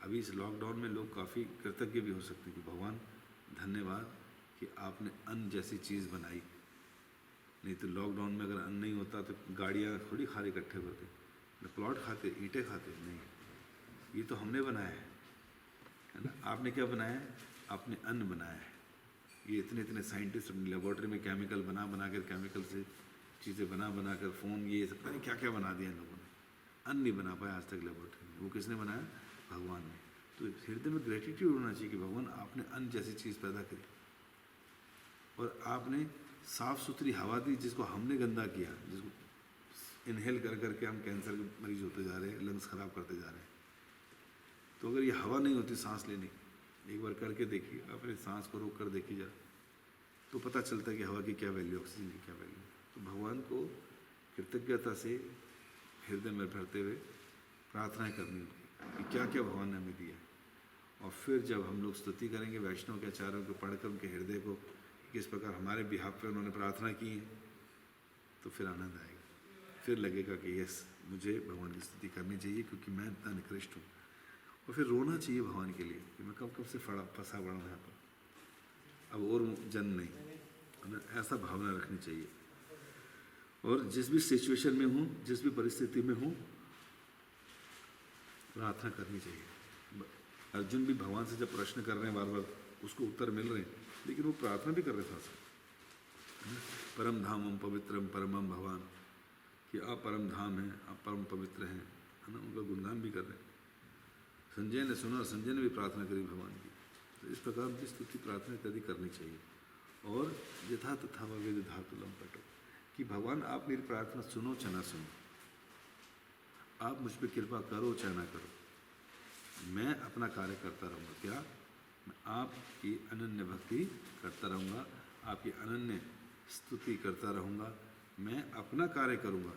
अभी इस लॉकडाउन में लोग काफ़ी कृतज्ञ भी हो सकते हैं कि भगवान धन्यवाद कि आपने अन्न जैसी चीज़ बनाई, नहीं तो लॉकडाउन में अगर अन्न नहीं होता तो गाड़ियाँ थोड़ी खाली इकट्ठे होते, प्लॉट खाते, ईंटें खाते, नहीं, ये तो हमने बनाया है ना। आपने क्या बनाया है, आपने अन्न बनाया है। ये इतने इतने साइंटिस्ट अपनी लेबॉर्ट्री में केमिकल बना बना कर, केमिकल से चीज़ें बना बना कर, फ़ोन ये सब नहीं क्या क्या बना दिया इन लोगों ने, अन्न नहीं बना पाया आज तक लेबॉर्ट्री में। वो किसने बनाया, भगवान ने। तो हृदय में ग्रेटिट्यूड होना चाहिए कि भगवान आपने अन्न जैसी चीज़ पैदा करी और आपने साफ़ सुथरी हवा दी जिसको हमने गंदा किया, जिसको इनहेल कर करके हम कैंसर के मरीज होते जा रहे हैं, लंग्स ख़राब करते जा रहे हैं। तो अगर ये हवा नहीं होती सांस लेने, एक बार करके देखिए, अपने सांस को रोक कर देखिए जरा, तो पता चलता है कि हवा की क्या वैल्यू, ऑक्सीजन की क्या वैल्यू। तो भगवान को कृतज्ञता से हृदय में भरते हुए प्रार्थनाएं करनी होगी कि क्या क्या भगवान ने हमें दिया। और फिर जब हम लोग स्तुति करेंगे वैष्णव के आचार्यों को पढ़कर उनके हृदय को किस प्रकार हमारे बिहाफ पे उन्होंने प्रार्थना की है, तो फिर आनंद आएगा, फिर लगेगा कि यस मुझे भगवान की स्तुति करनी चाहिए क्योंकि मैं इतना निकृष्ट हूँ। और फिर रोना चाहिए भगवान के लिए कि मैं कब कब से फंसा पड़ा हूँ यहाँ पर, अब और जन्म नहीं, है ना। ऐसा भावना रखनी चाहिए। और जिस भी सिचुएशन में हूँ, जिस भी परिस्थिति में हूँ, प्रार्थना करनी चाहिए। अर्जुन भी भगवान से जब प्रश्न कर रहे हैं बार बार, उसको उत्तर मिल रहे हैं, लेकिन वो प्रार्थना भी कर रहे थे परम धामम पवित्रम परमम भगवान, कि आप परम धाम हैं, आप परम पवित्र हैं, है ना। उनका गुणगान भी कर रहे हैं। संजय ने सुना, संजय ने भी प्रार्थना करी भगवान की। तो इस प्रकार की स्तुति प्रार्थना इत्यादि करनी चाहिए। और यथा तथा वेद धातुलम पटो, कि भगवान आप मेरी प्रार्थना सुनो चाहे ना सुनो, आप मुझ पर कृपा करो चाहे ना करो, मैं अपना कार्य करता रहूँगा। क्या, मैं आपकी अनन्य भक्ति करता रहूँगा, आपकी अनन्य स्तुति करता रहूँगा, मैं अपना कार्य करूँगा।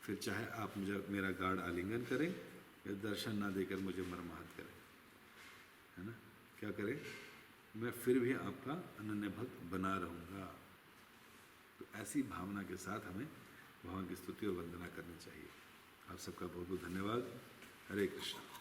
फिर चाहे आप मुझे मेरा गाढ़ आलिंगन करें या दर्शन ना देकर मुझे मर्माहत करें, है ना, क्या करें, मैं फिर भी आपका अनन्य भक्त बना रहूँगा। तो ऐसी भावना के साथ हमें भगवान की स्तुति और वंदना करनी चाहिए। आप सबका बहुत बहुत धन्यवाद। हरे कृष्ण।